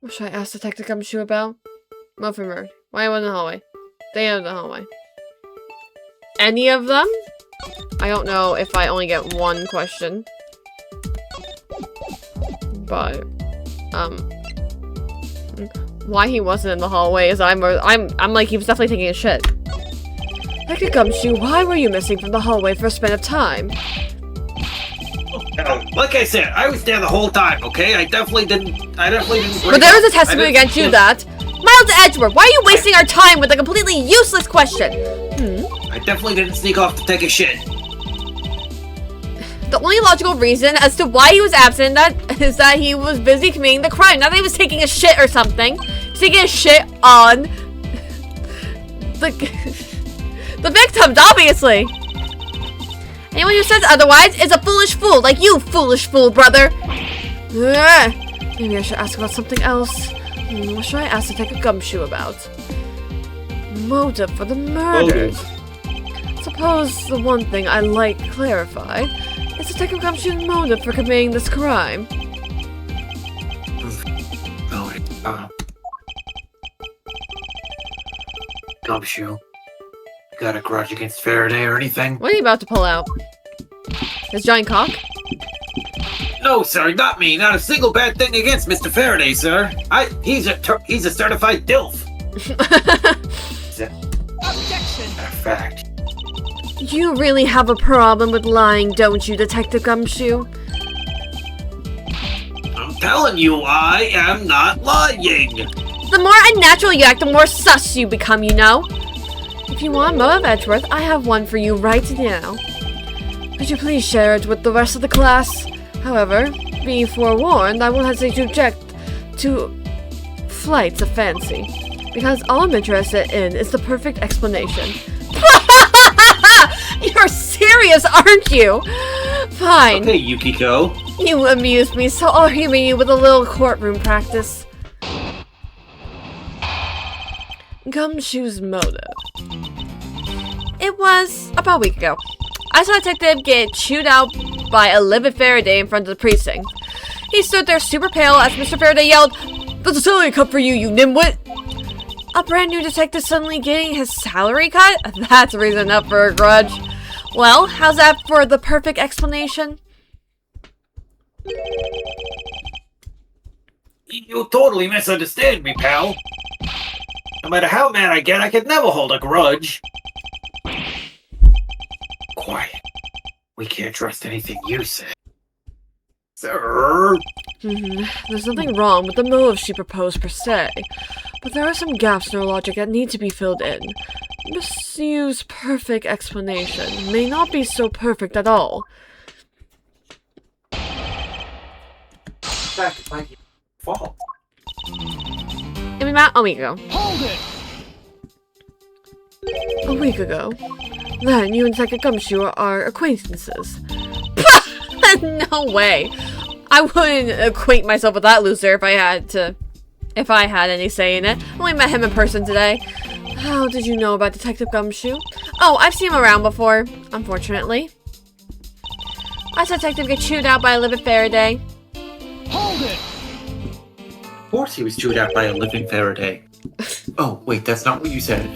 What should I ask Detective Gumshoe about? Muffin Bird. Why was in the hallway? Stay out of the hallway. Any of them? I don't know if I only get one question. But, why he wasn't in the hallway is I'm like, he was definitely taking a shit. Detective Gumshoe, why were you missing from the hallway for a span of time? Like I said, I was there the whole time, okay? I definitely didn't But there was a testimony against you that... Miles Edgelord, why are you wasting our time with a completely useless question? I definitely didn't sneak off to take a shit. The only logical reason as to why he was absent is that he was busy committing the crime. Not that he was taking a shit or something. He's taking a shit on the victims, obviously. Anyone who says otherwise is a foolish fool, like you, foolish fool, brother. Maybe I should ask about something else. What should I ask Detective Gumshoe about? Motive for the murders. Suppose the one thing I like clarified is Detective Gumshoe's motive for committing this crime. Gumshoe, you got a grudge against Faraday or anything? What are you about to pull out? His giant cock? No, sir, not me. Not a single bad thing against Mr. Faraday, sir. He's a certified DILF. Objection! A fact. You really have a problem with lying, don't you, Detective Gumshoe? I'm telling you, I am not lying. The more unnatural you act, the more sus you become, you know? If you want motive, Edgeworth, I have one for you right now. Could you please share it with the rest of the class? However, be forewarned, I will hesitate to object to flights of fancy, because all I'm interested in is the perfect explanation. You're serious, aren't you? Fine. Okay, Yukiko. You amuse me, so I'll humor you with a little courtroom practice. Gumshoe's motive. It was about a week ago. I saw a detective get chewed out by a livid Faraday in front of the precinct. He stood there super pale as Mr. Faraday yelled, "That's a salary cut for you, you nimwit!" A brand new detective suddenly getting his salary cut? That's reason enough for a grudge. Well, how's that for the perfect explanation? You totally misunderstand me, pal. No matter how mad I get, I could never hold a grudge. Quiet. We can't trust anything you say. Sir? There's nothing wrong with the motive she proposed per se, but there are some gaps in her logic that need to be filled in. Miss Yu's perfect explanation may not be so perfect at all. In fact, it might be your fault. I mean, a week ago. Hold it! A week ago? Then you and Detective Gumshoe are acquaintances. No way! I wouldn't acquaint myself with that loser if I had any say in it. I only met him in person today. How did you know about Detective Gumshoe? Oh, I've seen him around before, unfortunately. I saw Detective get chewed out by a living Faraday. Hold it! Of course he was chewed out by a living Faraday. Oh, wait, that's not what you said.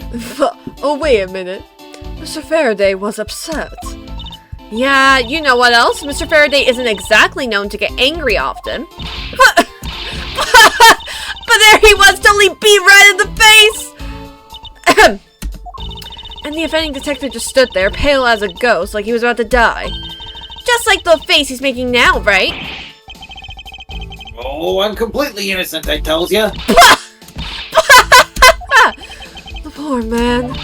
Oh, wait a minute. Mr. Faraday was upset. Yeah, you know what else? Mr. Faraday isn't exactly known to get angry often. But there he was, totally beat right in the face! And the offending detective just stood there, pale as a ghost, like he was about to die. Just like the face he's making now, right? Oh, I'm completely innocent, I tells ya. The poor man.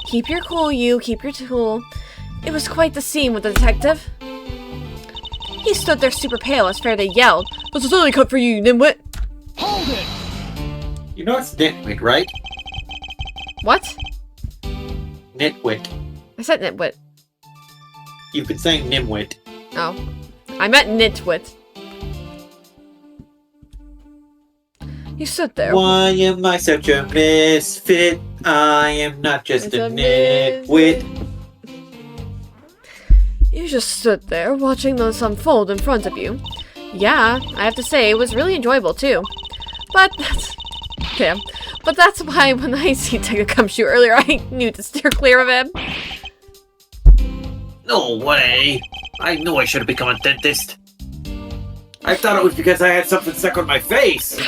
Keep your cool, you. Keep your cool. It was quite the scene with the detective. He stood there super pale as Faraday yelled, "That's a silly cut for you, nimwit!" Hold it! You know it's nitwit, right? What? Nitwit. I said nitwit. You've been saying nimwit. Oh. I meant nitwit. You stood there. Why am I such a misfit? I am not just It's a a nitwit. You just stood there, watching this unfold in front of you. Yeah, I have to say, it was really enjoyable, too. But that's... Damn. But that's why when I see Detective Gumshoe earlier, I knew to steer clear of him. No way. I knew I should have become a dentist. I thought it was because I had something stuck on my face.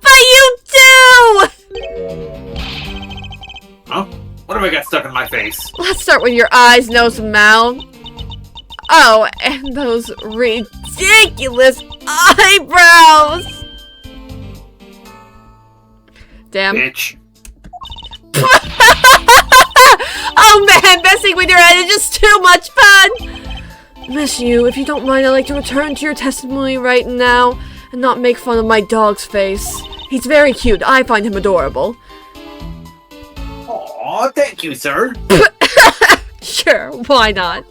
But you do! Huh? What have I got stuck on my face? Let's start with your eyes, nose, and mouth. Oh, and those ridiculous eyebrows! Damn. Bitch. Oh man, messing with your head is just too much fun! Miss you, if you don't mind, I'd like to return to your testimony right now and not make fun of my dog's face. He's very cute. I find him adorable. Aw, thank you, sir. Sure, why not?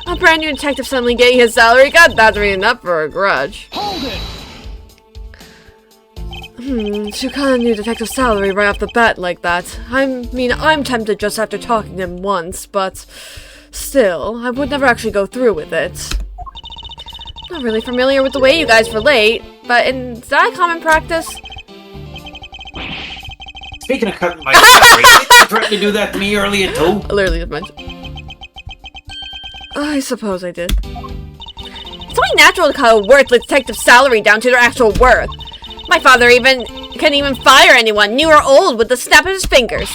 A brand new detective suddenly getting his salary cut? That's really enough for a grudge. Hold it! To cut a new detective salary right off the bat like that. I'm tempted just after talking to him once, but still, I would never actually go through with it. Not really familiar with the way you guys relate, but is that a common practice? Speaking of cutting my salary, didn't you threaten to do that to me earlier too? I literally just mentioned. I suppose I did. It's only natural to cut a worthless detective's salary down to their actual worth. My father can't even fire anyone, new or old, with the snap of his fingers.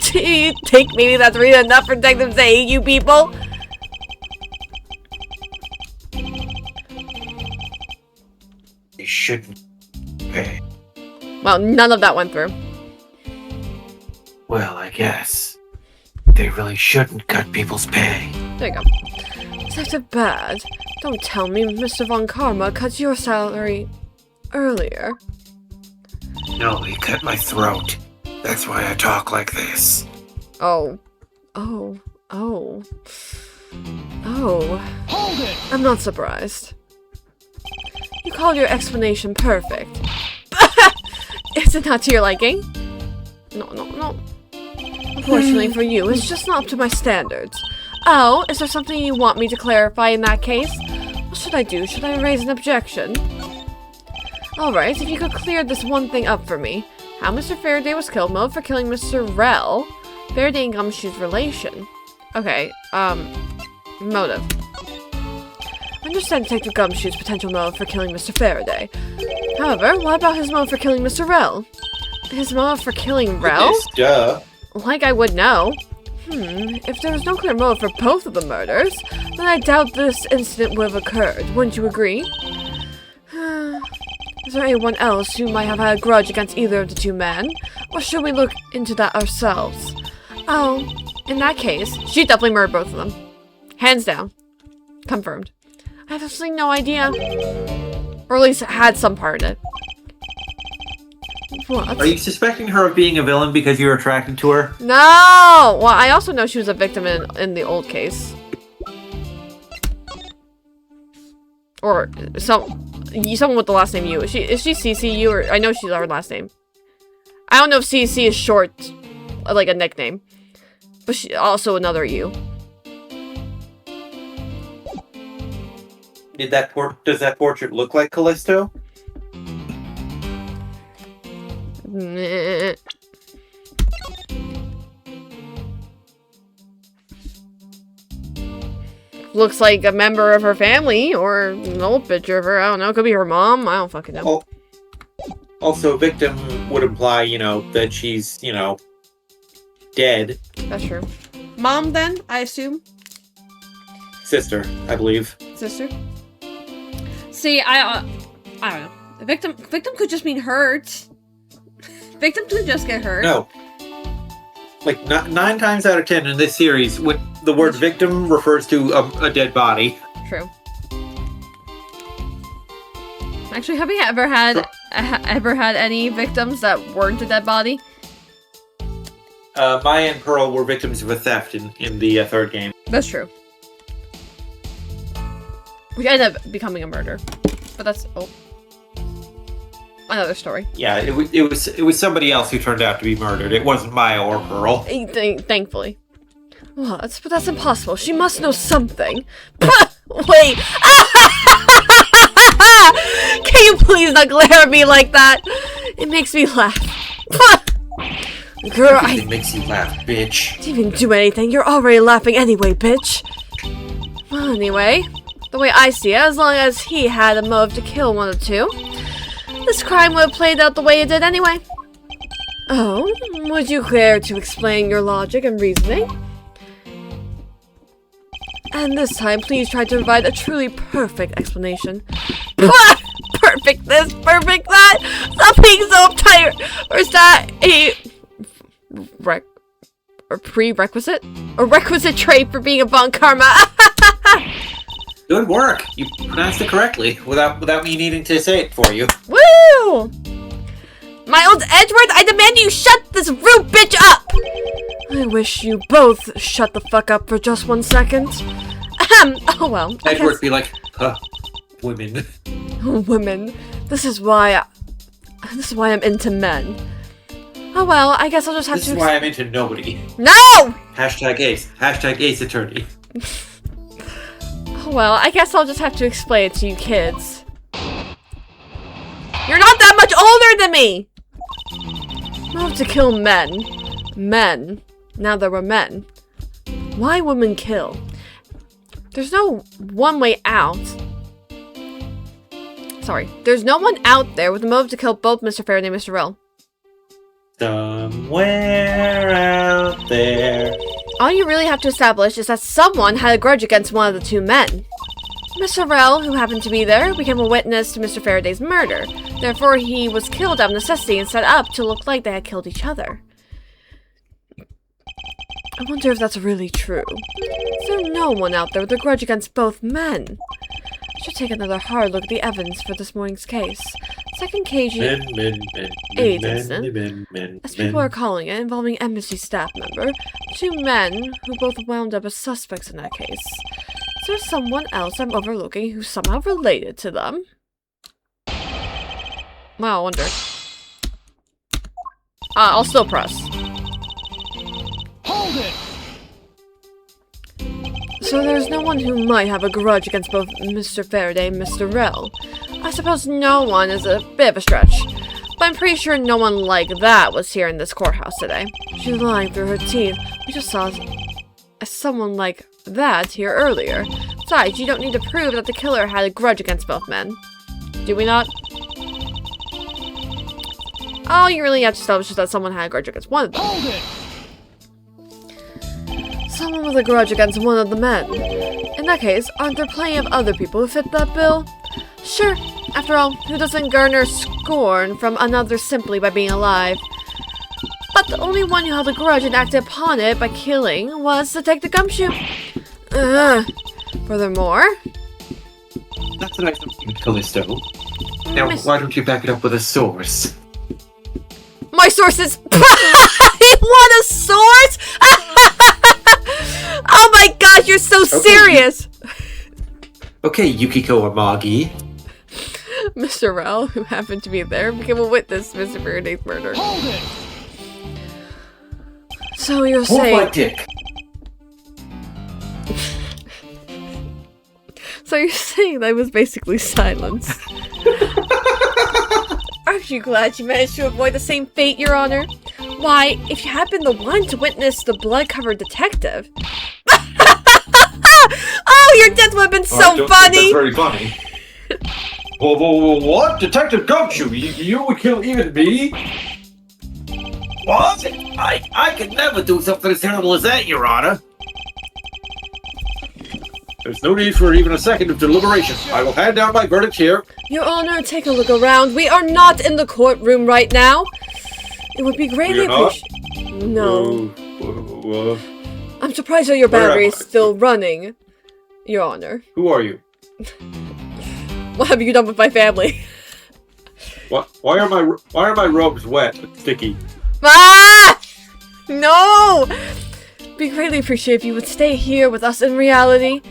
Do you think maybe that's really enough for detectives to hate you people? They shouldn't pay. Well, none of that went through. Well, I guess. They really shouldn't cut people's pay. There you go. Detective Bad, don't tell me Mr. Von Karma cut your salary earlier. No, he cut my throat. That's why I talk like this. Oh. Hold it! I'm not surprised. You called your explanation perfect. Is it not to your liking? No. Unfortunately for you, it's just not up to my standards. Oh, is there something you want me to clarify in that case? What should I do? Should I raise an objection? Alright, if you could clear this one thing up for me. How Mr. Faraday was killed, motive for killing Mr. Rel, Faraday and Gumshoe's relation. Okay, motive. Understand Detective Gumshoe's potential motive for killing Mr. Faraday. However, what about his motive for killing Mr. Rel? His motive for killing Rel? Yes, duh. Like I would know. If there was no clear motive for both of the murders, then I doubt this incident would have occurred. Wouldn't you agree? Is there anyone else who might have had a grudge against either of the two men? Or should we look into that ourselves? Oh, in that case, she definitely murdered both of them. Hands down. Confirmed. I have absolutely no idea. Or at least had some part in it. What? Are you suspecting her of being a villain because you're attracted to her? No! Well, I also know she was a victim in the old case. Or someone with the last name U. Is she CCU, or I know she's our last name. I don't know if CC is short, like a nickname, but she also another U. Does that portrait look like Callisto? Meh. Looks like a member of her family, or an old picture of her. I don't know. Could be her mom. I don't fucking know. Also, victim would imply, that she's, dead. That's true. Mom, then, I assume? Sister, I believe. Sister? See, I don't know. Victim could just mean hurt. Victim could just get hurt. No. Like, 9 times out of 10 in this series, when the word victim refers to a dead body. True. Actually, have you ever had any victims that weren't a dead body? Maya and Pearl were victims of a theft in the third game. That's true. Which ended up becoming a murder. But that's another story. Yeah, it was somebody else who turned out to be murdered. It wasn't Maya or Pearl. Thankfully. What? But that's impossible. She must know something. Wait. Can you please not glare at me like that? It makes me laugh. Girl, It makes you laugh, bitch. didn't even do anything. You're already laughing anyway, bitch. Well, anyway, the way I see it, as long as he had a motive to kill one of the two, this crime would have played out the way it did anyway. Oh, would you care to explain your logic and reasoning? And this time, please try to provide a truly perfect explanation. Perfect this, perfect that! Stop being so uptight! Or is that a prerequisite? A requisite trait for being a Von Karma? Good work. You pronounced it correctly without me needing to say it for you. Woo! My old Edgelord, I demand you shut this rude bitch up! I wish you both shut the fuck up for just 1 second. Oh well. Edward be like, women. Women. This is why I'm into men. Oh well, I guess I'll just have This to. is why I'm into nobody. No! Hashtag Ace. Hashtag Ace Attorney. Oh well, I guess I'll just have to explain it to you kids. You're not that much older than me! Not to kill men. Men. Now there were men. Why women kill? There's no one way out. Sorry. There's no one out there with a motive to kill both Mr. Faraday and Mr. Rell. Somewhere out there. All you really have to establish is that someone had a grudge against one of the two men. Mr. Rell, who happened to be there, became a witness to Mr. Faraday's murder. Therefore, he was killed out of necessity and set up to look like they had killed each other. I wonder if that's really true. Is there no one out there with a grudge against both men? I should take another hard look at the evidence for this morning's case. Second KG... AIDS incident, as people are calling it, involving embassy staff member. 2 men who both wound up as suspects in that case. Is there someone else I'm overlooking who's somehow related to them? Well, I wonder. I'll still press. Hold it! So there's no one who might have a grudge against both Mr. Faraday and Mr. Rell. I suppose no one is a bit of a stretch. But I'm pretty sure no one like that was here in this courthouse today. She's lying through her teeth. We just saw someone like that here earlier. Besides, you don't need to prove that the killer had a grudge against both men. Do we not? All you really have to establish is that someone had a grudge against one of them. Hold it! Someone with a grudge against one of the men. In that case, aren't there plenty of other people who fit that bill? Sure. After all, who doesn't garner scorn from another simply by being alive? But the only one who held a grudge and acted upon it by killing was Detective Gumshoe. Furthermore... That's a nice thing, Callisto. Now, why don't you back it up with a source? My sources... You want a source? Oh my gosh, you're so serious! Okay, Yukiko Amagi. Mr. Rel, who happened to be there, became a witness to Mr. Faraday's murder. Hold it! So you're Hold my saying... dick. So you're saying that was basically silence. Aren't you glad you managed to avoid the same fate, Your Honor? Why, if you had been the one to witness the blood-covered detective... Oh, your death would have been so funny! That's very funny. Whoa, what? Detective Gumshoe, you would kill even me? What? I could never do something as terrible as that, Your Honor. There's no need for even a second of deliberation. I will hand down my verdict here. Your Honor, take a look around. We are not in the courtroom right now. It would be greatly appreciated. No. I'm surprised that your battery is still running, Your Honor. Who are you? What have you done with my family? What? Why are my robes wet and sticky? Ah! No! Be greatly appreciated if you would stay here with us in reality.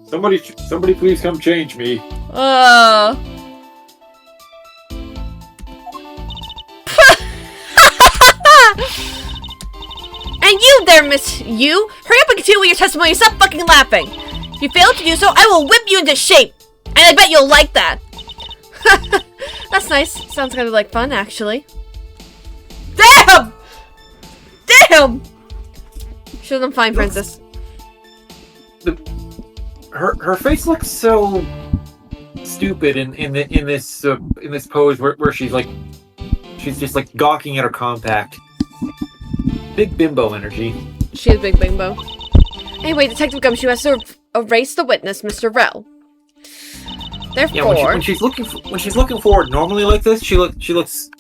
Somebody please come change me. And you there, Miss You! Hurry up and continue with your testimony and stop fucking laughing! If you fail to do so, I will whip you into shape! And I bet you'll like that! That's nice. Sounds kind of like fun, actually. Damn! Damn! Sure, I'm fine, Princess. Her face looks so stupid in this pose where she's just like gawking at her compact. Big bimbo energy. She is big bimbo. Anyway, Detective Gumshoe has to erase the witness, Mr. Rel. Therefore, yeah, when she's looking forward normally like this, she looks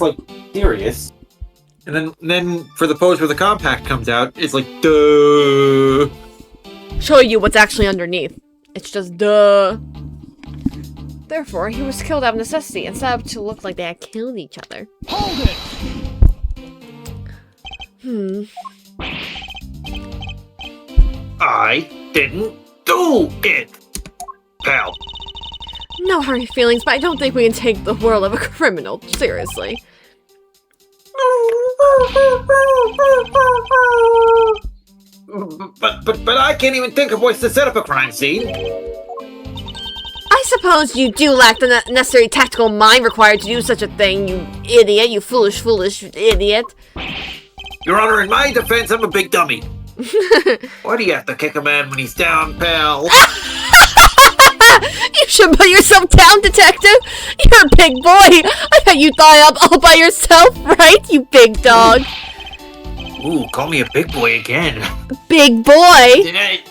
like serious, and then for the pose where the compact comes out, it's like duh. Show you what's actually underneath. It's just duh. Therefore, he was killed out of necessity instead of to look like they had killed each other. Hold it! I didn't do it, pal. No hard feelings, but I don't think we can take the world of a criminal seriously. But I can't even think of ways to set up a crime scene. I suppose you do lack the necessary tactical mind required to do such a thing, you idiot, you foolish idiot. Your Honor, in my defense, I'm a big dummy. Why do you have to kick a man when he's down, pal? You should put yourself down, detective. You're a big boy. I bet you thought up all by yourself, right, you big dog? Ooh, call me a big boy again. Big boy?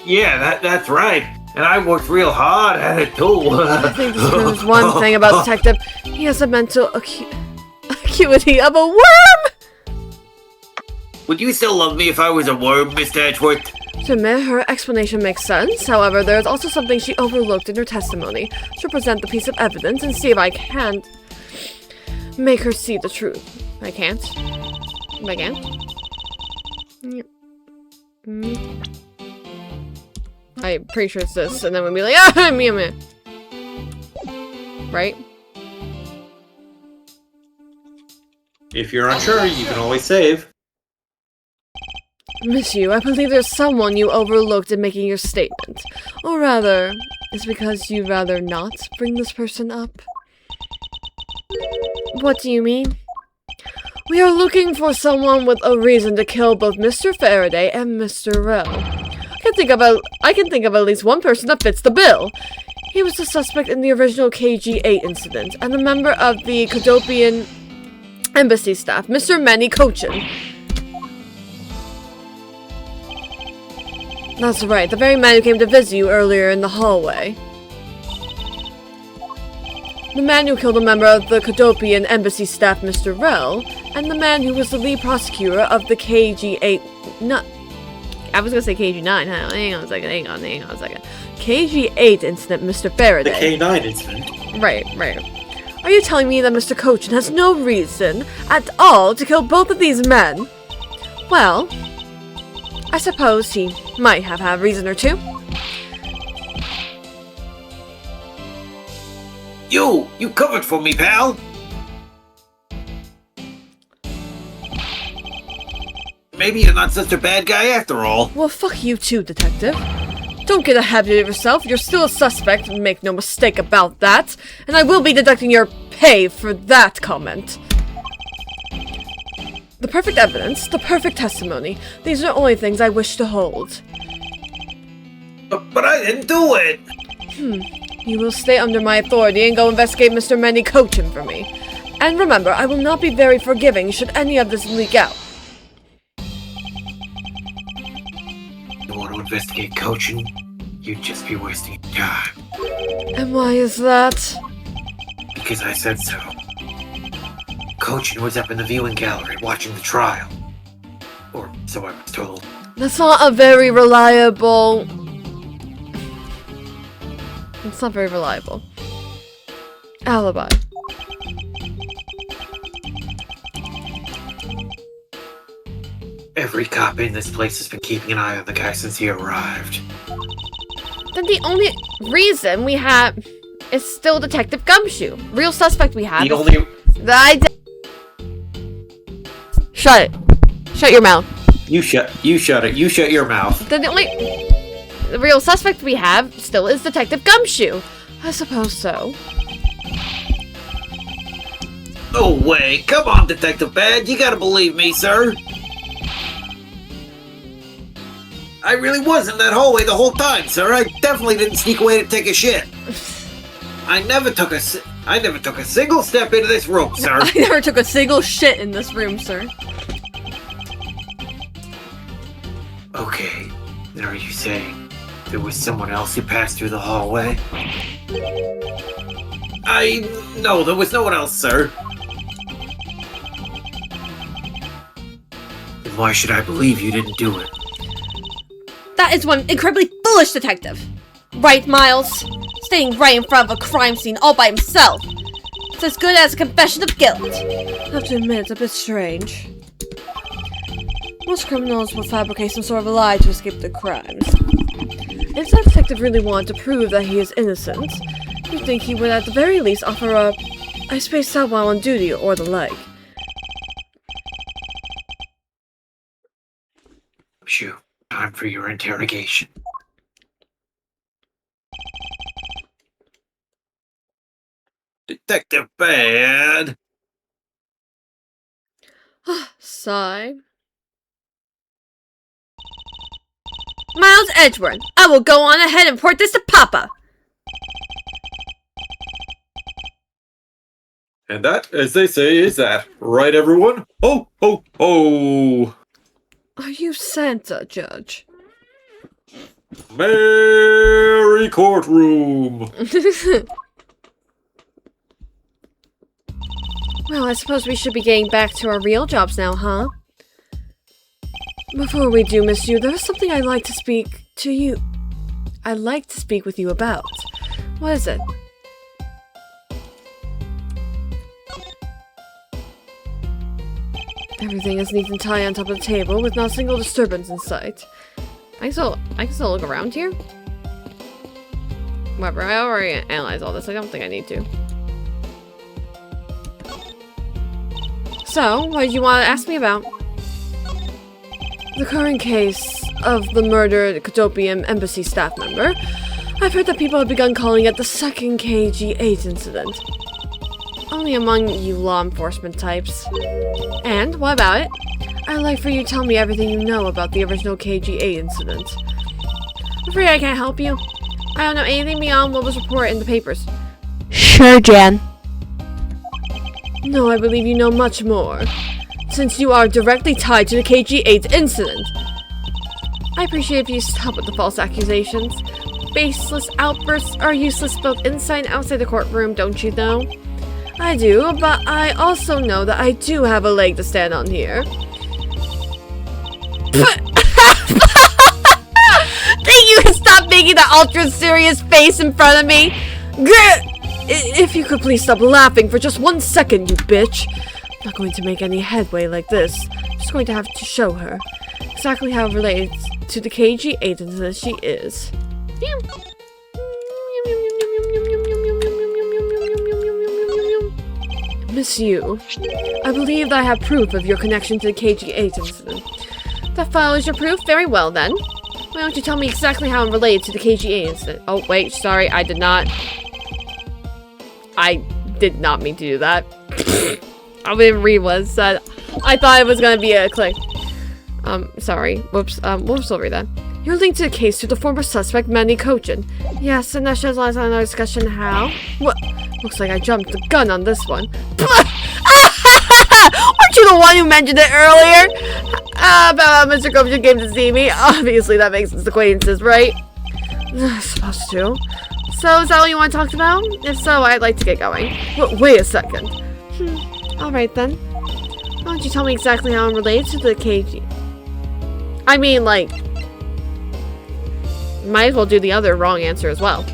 Yeah, that's right. And I worked real hard at it, too. I think this proves one thing about Detective. He has a mental acuity of a worm! Would you still love me if I was a worm, Mr. Edgeworth? To admit, her explanation makes sense. However, there is also something she overlooked in her testimony. She'll present the piece of evidence and see if I can't make her see the truth. I can't? I can't? I'm pretty sure it's this, and then we'll be like, ah, me. Right? If you're unsure, you can always save. Miss You, I believe there's someone you overlooked in making your statement. Or rather, it's because you'd rather not bring this person up? What do you mean? We are looking for someone with a reason to kill both Mr. Faraday and Mr. Rel. I can think of at least one person that fits the bill. He was the suspect in the original KG-8 incident, and a member of the Cadopian embassy staff, Mr. Manny Cochin. That's right, the very man who came to visit you earlier in the hallway. The man who killed a member of the Cadopian embassy staff, Mr. Rell, and the man who was the lead prosecutor of the KG-8... I was gonna say KG-9, huh? Hang on a second. KG-8 incident, Mr. Faraday. The K9 incident. Right. Are you telling me that Mr. Cochin has no reason at all to kill both of these men? Well, I suppose he might have had a reason or two. You covered for me, pal. Maybe you're not such a bad guy after all. Well, fuck you too, detective. Don't get ahead of yourself. You're still a suspect, make no mistake about that. And I will be deducting your pay for that comment. The perfect evidence, the perfect testimony. These are the only things I wish to hold. But I didn't do it. You will stay under my authority and go investigate Mr. Manny Cochin for me. And remember, I will not be very forgiving should any of this leak out. You want to investigate Cochin? You'd just be wasting your time. And why is that? Because I said so. Cochin was up in the viewing gallery watching the trial. Or so I was told. That's not a very reliable... It's not very reliable. Alibi. Every cop in this place has been keeping an eye on the guy since he arrived. Then the only reason we have is still Detective Gumshoe. Real suspect we have. The only... Shut it. Shut your mouth. You shut it. You shut your mouth. Then the real suspect we have still is Detective Gumshoe. I suppose so. No way. Come on, Detective Bad. You gotta believe me, sir. I really was in that hallway the whole time, sir. I definitely didn't sneak away to take a shit. I never took a single step into this room, sir. I never took a single shit in this room, sir. Okay, then are you saying there was someone else who passed through the hallway? No, there was no one else, sir. Then why should I believe you didn't do it? That is one incredibly foolish detective. Right, Miles? Staying right in front of a crime scene all by himself. It's as good as a confession of guilt. I have to admit, it's a bit strange. Most criminals will fabricate some sort of a lie to escape their crimes. If that detective really wanted to prove that he is innocent, you'd think he would at the very least offer a "I spaced out while on duty" or the like. Shoo, time for your interrogation. Detective Bad! Sigh. Miles Edgelord, I will go on ahead and report this to Papa. And that, as they say, is that. Right, everyone? Ho, ho, ho! Are you Santa, Judge? Merry courtroom! Well, I suppose we should be getting back to our real jobs now, huh? Before we do, Miss Yu, there is something I'd like to speak to you. I'd like to speak with you about. What is it? Everything is neat and tidy on top of the table, with not a single disturbance in sight. I can still look around here? Whatever, I already analyzed all this. I don't think I need to. So, what did you want to ask me about? The current case of the murdered Cadopian embassy staff member. I've heard that people have begun calling it the second KG-8 incident. Only among you law enforcement types. And, what about it? I'd like for you to tell me everything you know about the original KG-8 incident. I'm afraid I can't help you. I don't know anything beyond what was reported in the papers. Sure, Jan. No, I believe you know much more, since you are directly tied to the KG-8 incident. I appreciate if you stop with the false accusations. Baseless outbursts are useless both inside and outside the courtroom, don't you know? I do, but I also know that I do have a leg to stand on here. Think you can stop making that ultra serious face in front of me? If you could please stop laughing for just 1 second, you bitch. I'm not going to make any headway like this. I'm just going to have to show her exactly how it relates to the KG-8 that she is. Miss Yu, I believe that I have proof of your connection to the KG-8 incident. That file is your proof? Very well then. Why don't you tell me exactly how I'm related to the KG-8 incident? Oh wait, sorry, I did not mean to do that. I didn't read what it said. I thought it was gonna be a click. Sorry. Whoops. Whoops, I'll read that. You're linked to the case to the former suspect, Manny Kochin. Yes, and that sheds light on our discussion how? What? Looks like I jumped the gun on this one. Weren't you the one who mentioned it earlier? About how Mr. Kochin came to see me? Obviously, that makes us acquaintances, right? Supposed to. So, is that what you want to talk about? If so, I'd like to get going. Wait a second. Alright then. Why don't you tell me exactly how I'm related to the KG? I mean, like, might as well do the other wrong answer as well.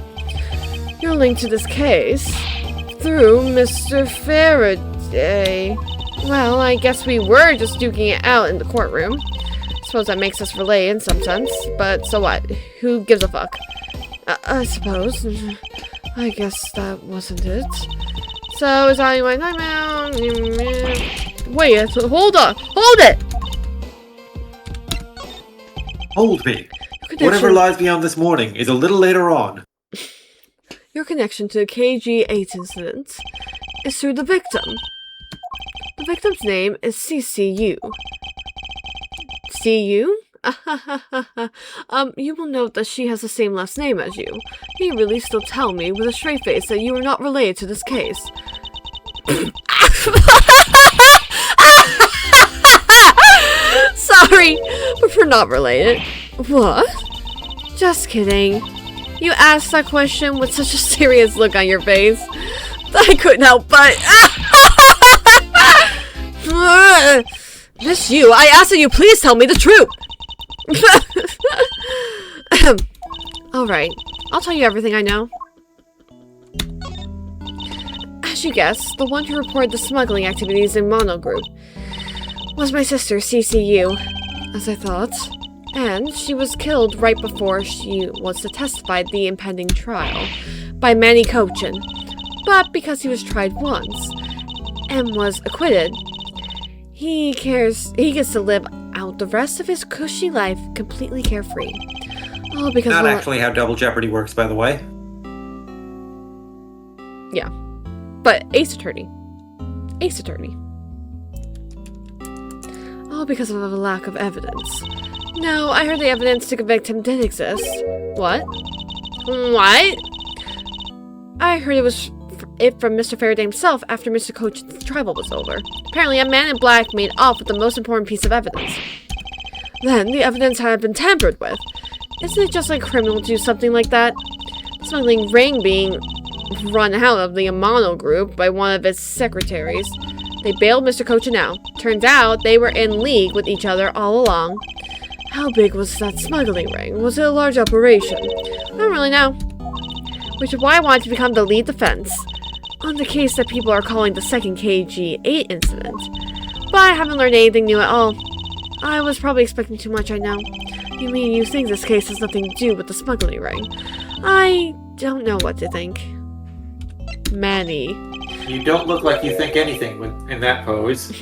You're linked to this case through Mr. Faraday. Well, I guess we were just duking it out in the courtroom. Suppose that makes us related in some sense, but so what? Who gives a fuck? I suppose. I guess that wasn't it. So, is that my nightmare? Wait, hold on! Hold it! Hold me. Whatever lies beyond this morning is a little later on. Your connection to the KG-8 incident is through the victim. The victim's name is CCU. CU? You will note that she has the same last name as you. You really still tell me with a straight face that you are not related to this case. Sorry, but we're not related. What? Just kidding. You asked that question with such a serious look on your face that I couldn't help but... Miss Yu, I asked that you please tell me the truth! Alright, I'll tell you everything I know. As you guessed, the one who reported the smuggling activities in Mono Group was my sister, CCU, as I thought. And she was killed right before she was to testify at the impending trial by Manny Kochin. But because he was tried once and was acquitted, he gets to live out the rest of his cushy life completely carefree. All because Not actually how Double Jeopardy works, by the way. Yeah. But Ace Attorney. Ace Attorney. All because of a lack of evidence. No, I heard the evidence to convict him did exist. What? What? I heard it was from Mr. Faraday himself after Mr. Kochin's trial was over. Apparently, a man in black made off with the most important piece of evidence. Then, the evidence had been tampered with. Isn't it just like criminal to do something like that? The smuggling ring being run out of the Amano group by one of its secretaries. They bailed Mr. Kochin out. Turns out, they were in league with each other all along. How big was that smuggling ring? Was it a large operation? I don't really know. Which is why I wanted to become the lead defense on the case that people are calling the second KG-8 incident. But I haven't learned anything new at all. I was probably expecting too much, I know. You mean you think this case has nothing to do with the smuggling ring? I don't know what to think. Manny. You don't look like you think anything in that pose.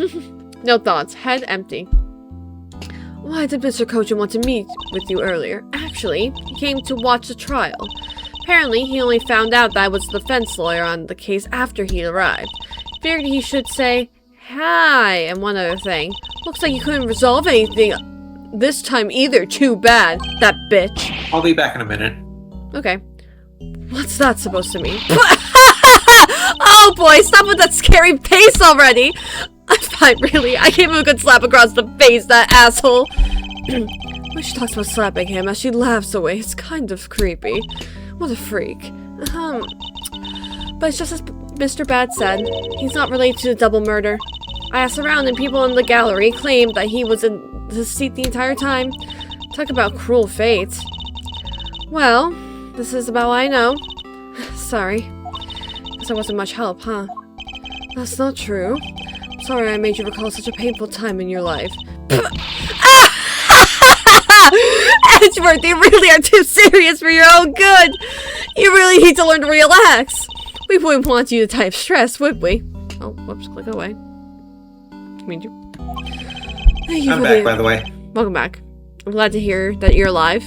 No thoughts. Head empty. Why did Mr. Kochin want to meet with you earlier? Actually, he came to watch the trial. Apparently, he only found out that I was the defense lawyer on the case after he arrived. Figured he should say hi and one other thing. Looks like you couldn't resolve anything this time either. Too bad. That bitch. I'll be back in a minute. Okay. What's that supposed to mean? Oh boy, stop with that scary face already! I'm fine, really. I gave him a good slap across the face, that asshole. When she talks about slapping him as she laughs away, it's kind of creepy. What a freak. But it's just as Mr. Bad said, he's not related to the double murder. I asked around and people in the gallery claimed that he was in his seat the entire time. Talk about cruel fate. Well, this is about all I know. Sorry. Guess I wasn't much help, huh? That's not true. Sorry I made you recall such a painful time in your life. Edgelord, you really are too serious for your own good! You really need to learn to relax! We wouldn't want you to type stress, would we? Oh, whoops, click away. Mean you. Thank you I'm for back, by the way. Welcome back. I'm glad to hear that you're alive.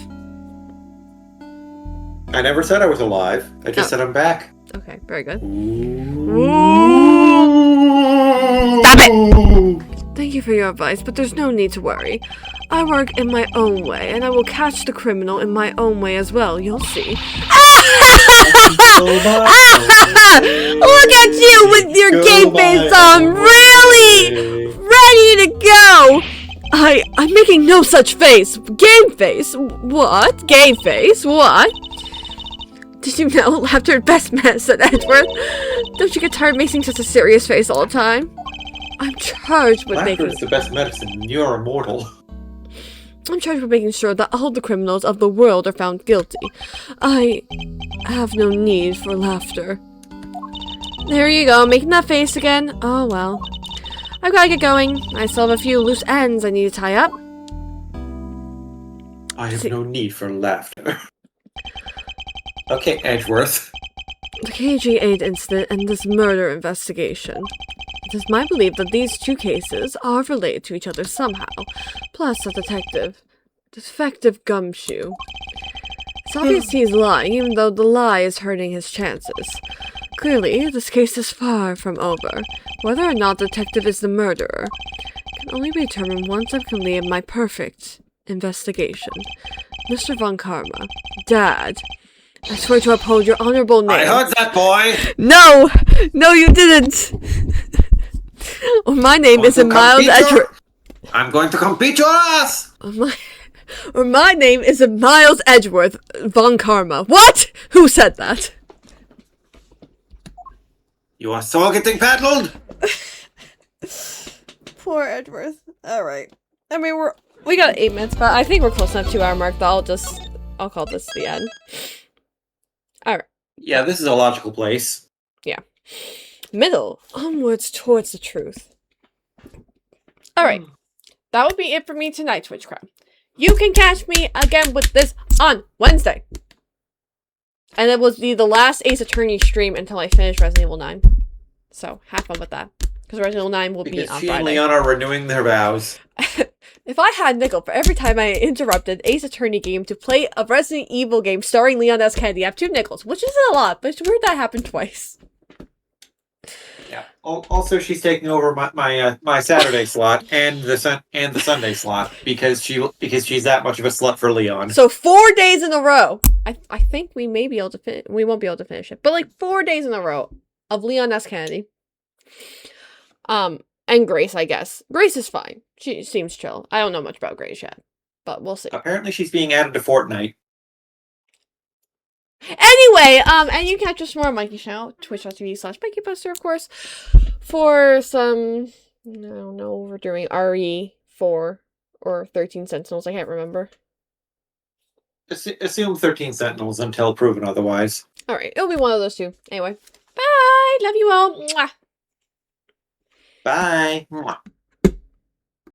I never said I was alive. I just said I'm back. Okay, very good. Stop it! Thank you for your advice, but there's no need to worry. I work in my own way, and I will catch the criminal in my own way as well, you'll see. Look at you with your game face on, really ready to go! I'm making no such face. Game face? What? Game face? What? Did you know laughter at best man, said Edward. Don't you get tired of making such a serious face all the time? I'm charged with Laughter is the best medicine. You're immortal. I'm charged with making sure that all the criminals of the world are found guilty. I have no need for laughter. There you go, making that face again. Oh well. I've gotta get going. I still have a few loose ends I need to tie up. I have no need for laughter. Okay, Edgeworth. The KG-8 incident and this murder investigation. It is my belief that these two cases are related to each other somehow. Plus, the Detective Gumshoe. It's obvious he's lying, even though the lie is hurting his chances. Clearly, this case is far from over. Whether or not the detective is the murderer can only be determined once I've completed my perfect investigation. Mr. Von Karma, Dad, I swear to uphold your honorable name. I heard that, boy! No! No, you didn't! My name isn't Miles Edgelord. I'm going to come beat your ass! My name isn't Miles Edgeworth Von Karma. What? Who said that? You are so getting paddled? Poor Edgeworth. Alright. I mean, we got 8 minutes, but I think we're close enough to our mark that I'll call this the end. Alright. Yeah, this is a logical place. Yeah. Middle. Onwards towards the truth. Alright. That would be it for me tonight, Twitch crowd. You can catch me again with this on Wednesday. And it will be the last Ace Attorney stream until I finish Resident Evil 9. So, have fun with that. Because Resident Evil 9 will be on she Friday. and Leon are renewing their vows. If I had nickel for every time I interrupted Ace Attorney game to play a Resident Evil game starring Leon S. Kennedy, I have 2 nickels, which isn't a lot, but it's weird that happened twice. Yeah. Also, she's taking over my Saturday slot and the Sunday slot because she's that much of a slut for Leon. So 4 days in a row. I think we may be able to we won't be able to finish it, but like 4 days in a row of Leon S. Kennedy. And Grace, I guess. Grace is fine. She seems chill. I don't know much about Grace yet, but we'll see. Apparently, she's being added to Fortnite. Anyway, and you can catch us more on Mikey's channel, twitch.tv/Mikeybuster, of course, for some, I don't know, we're doing RE4 or 13 Sentinels, I can't remember. Assume 13 Sentinels until proven otherwise. Alright, it'll be one of those 2. Anyway, bye! Love you all! Mwah. Bye. Mwah.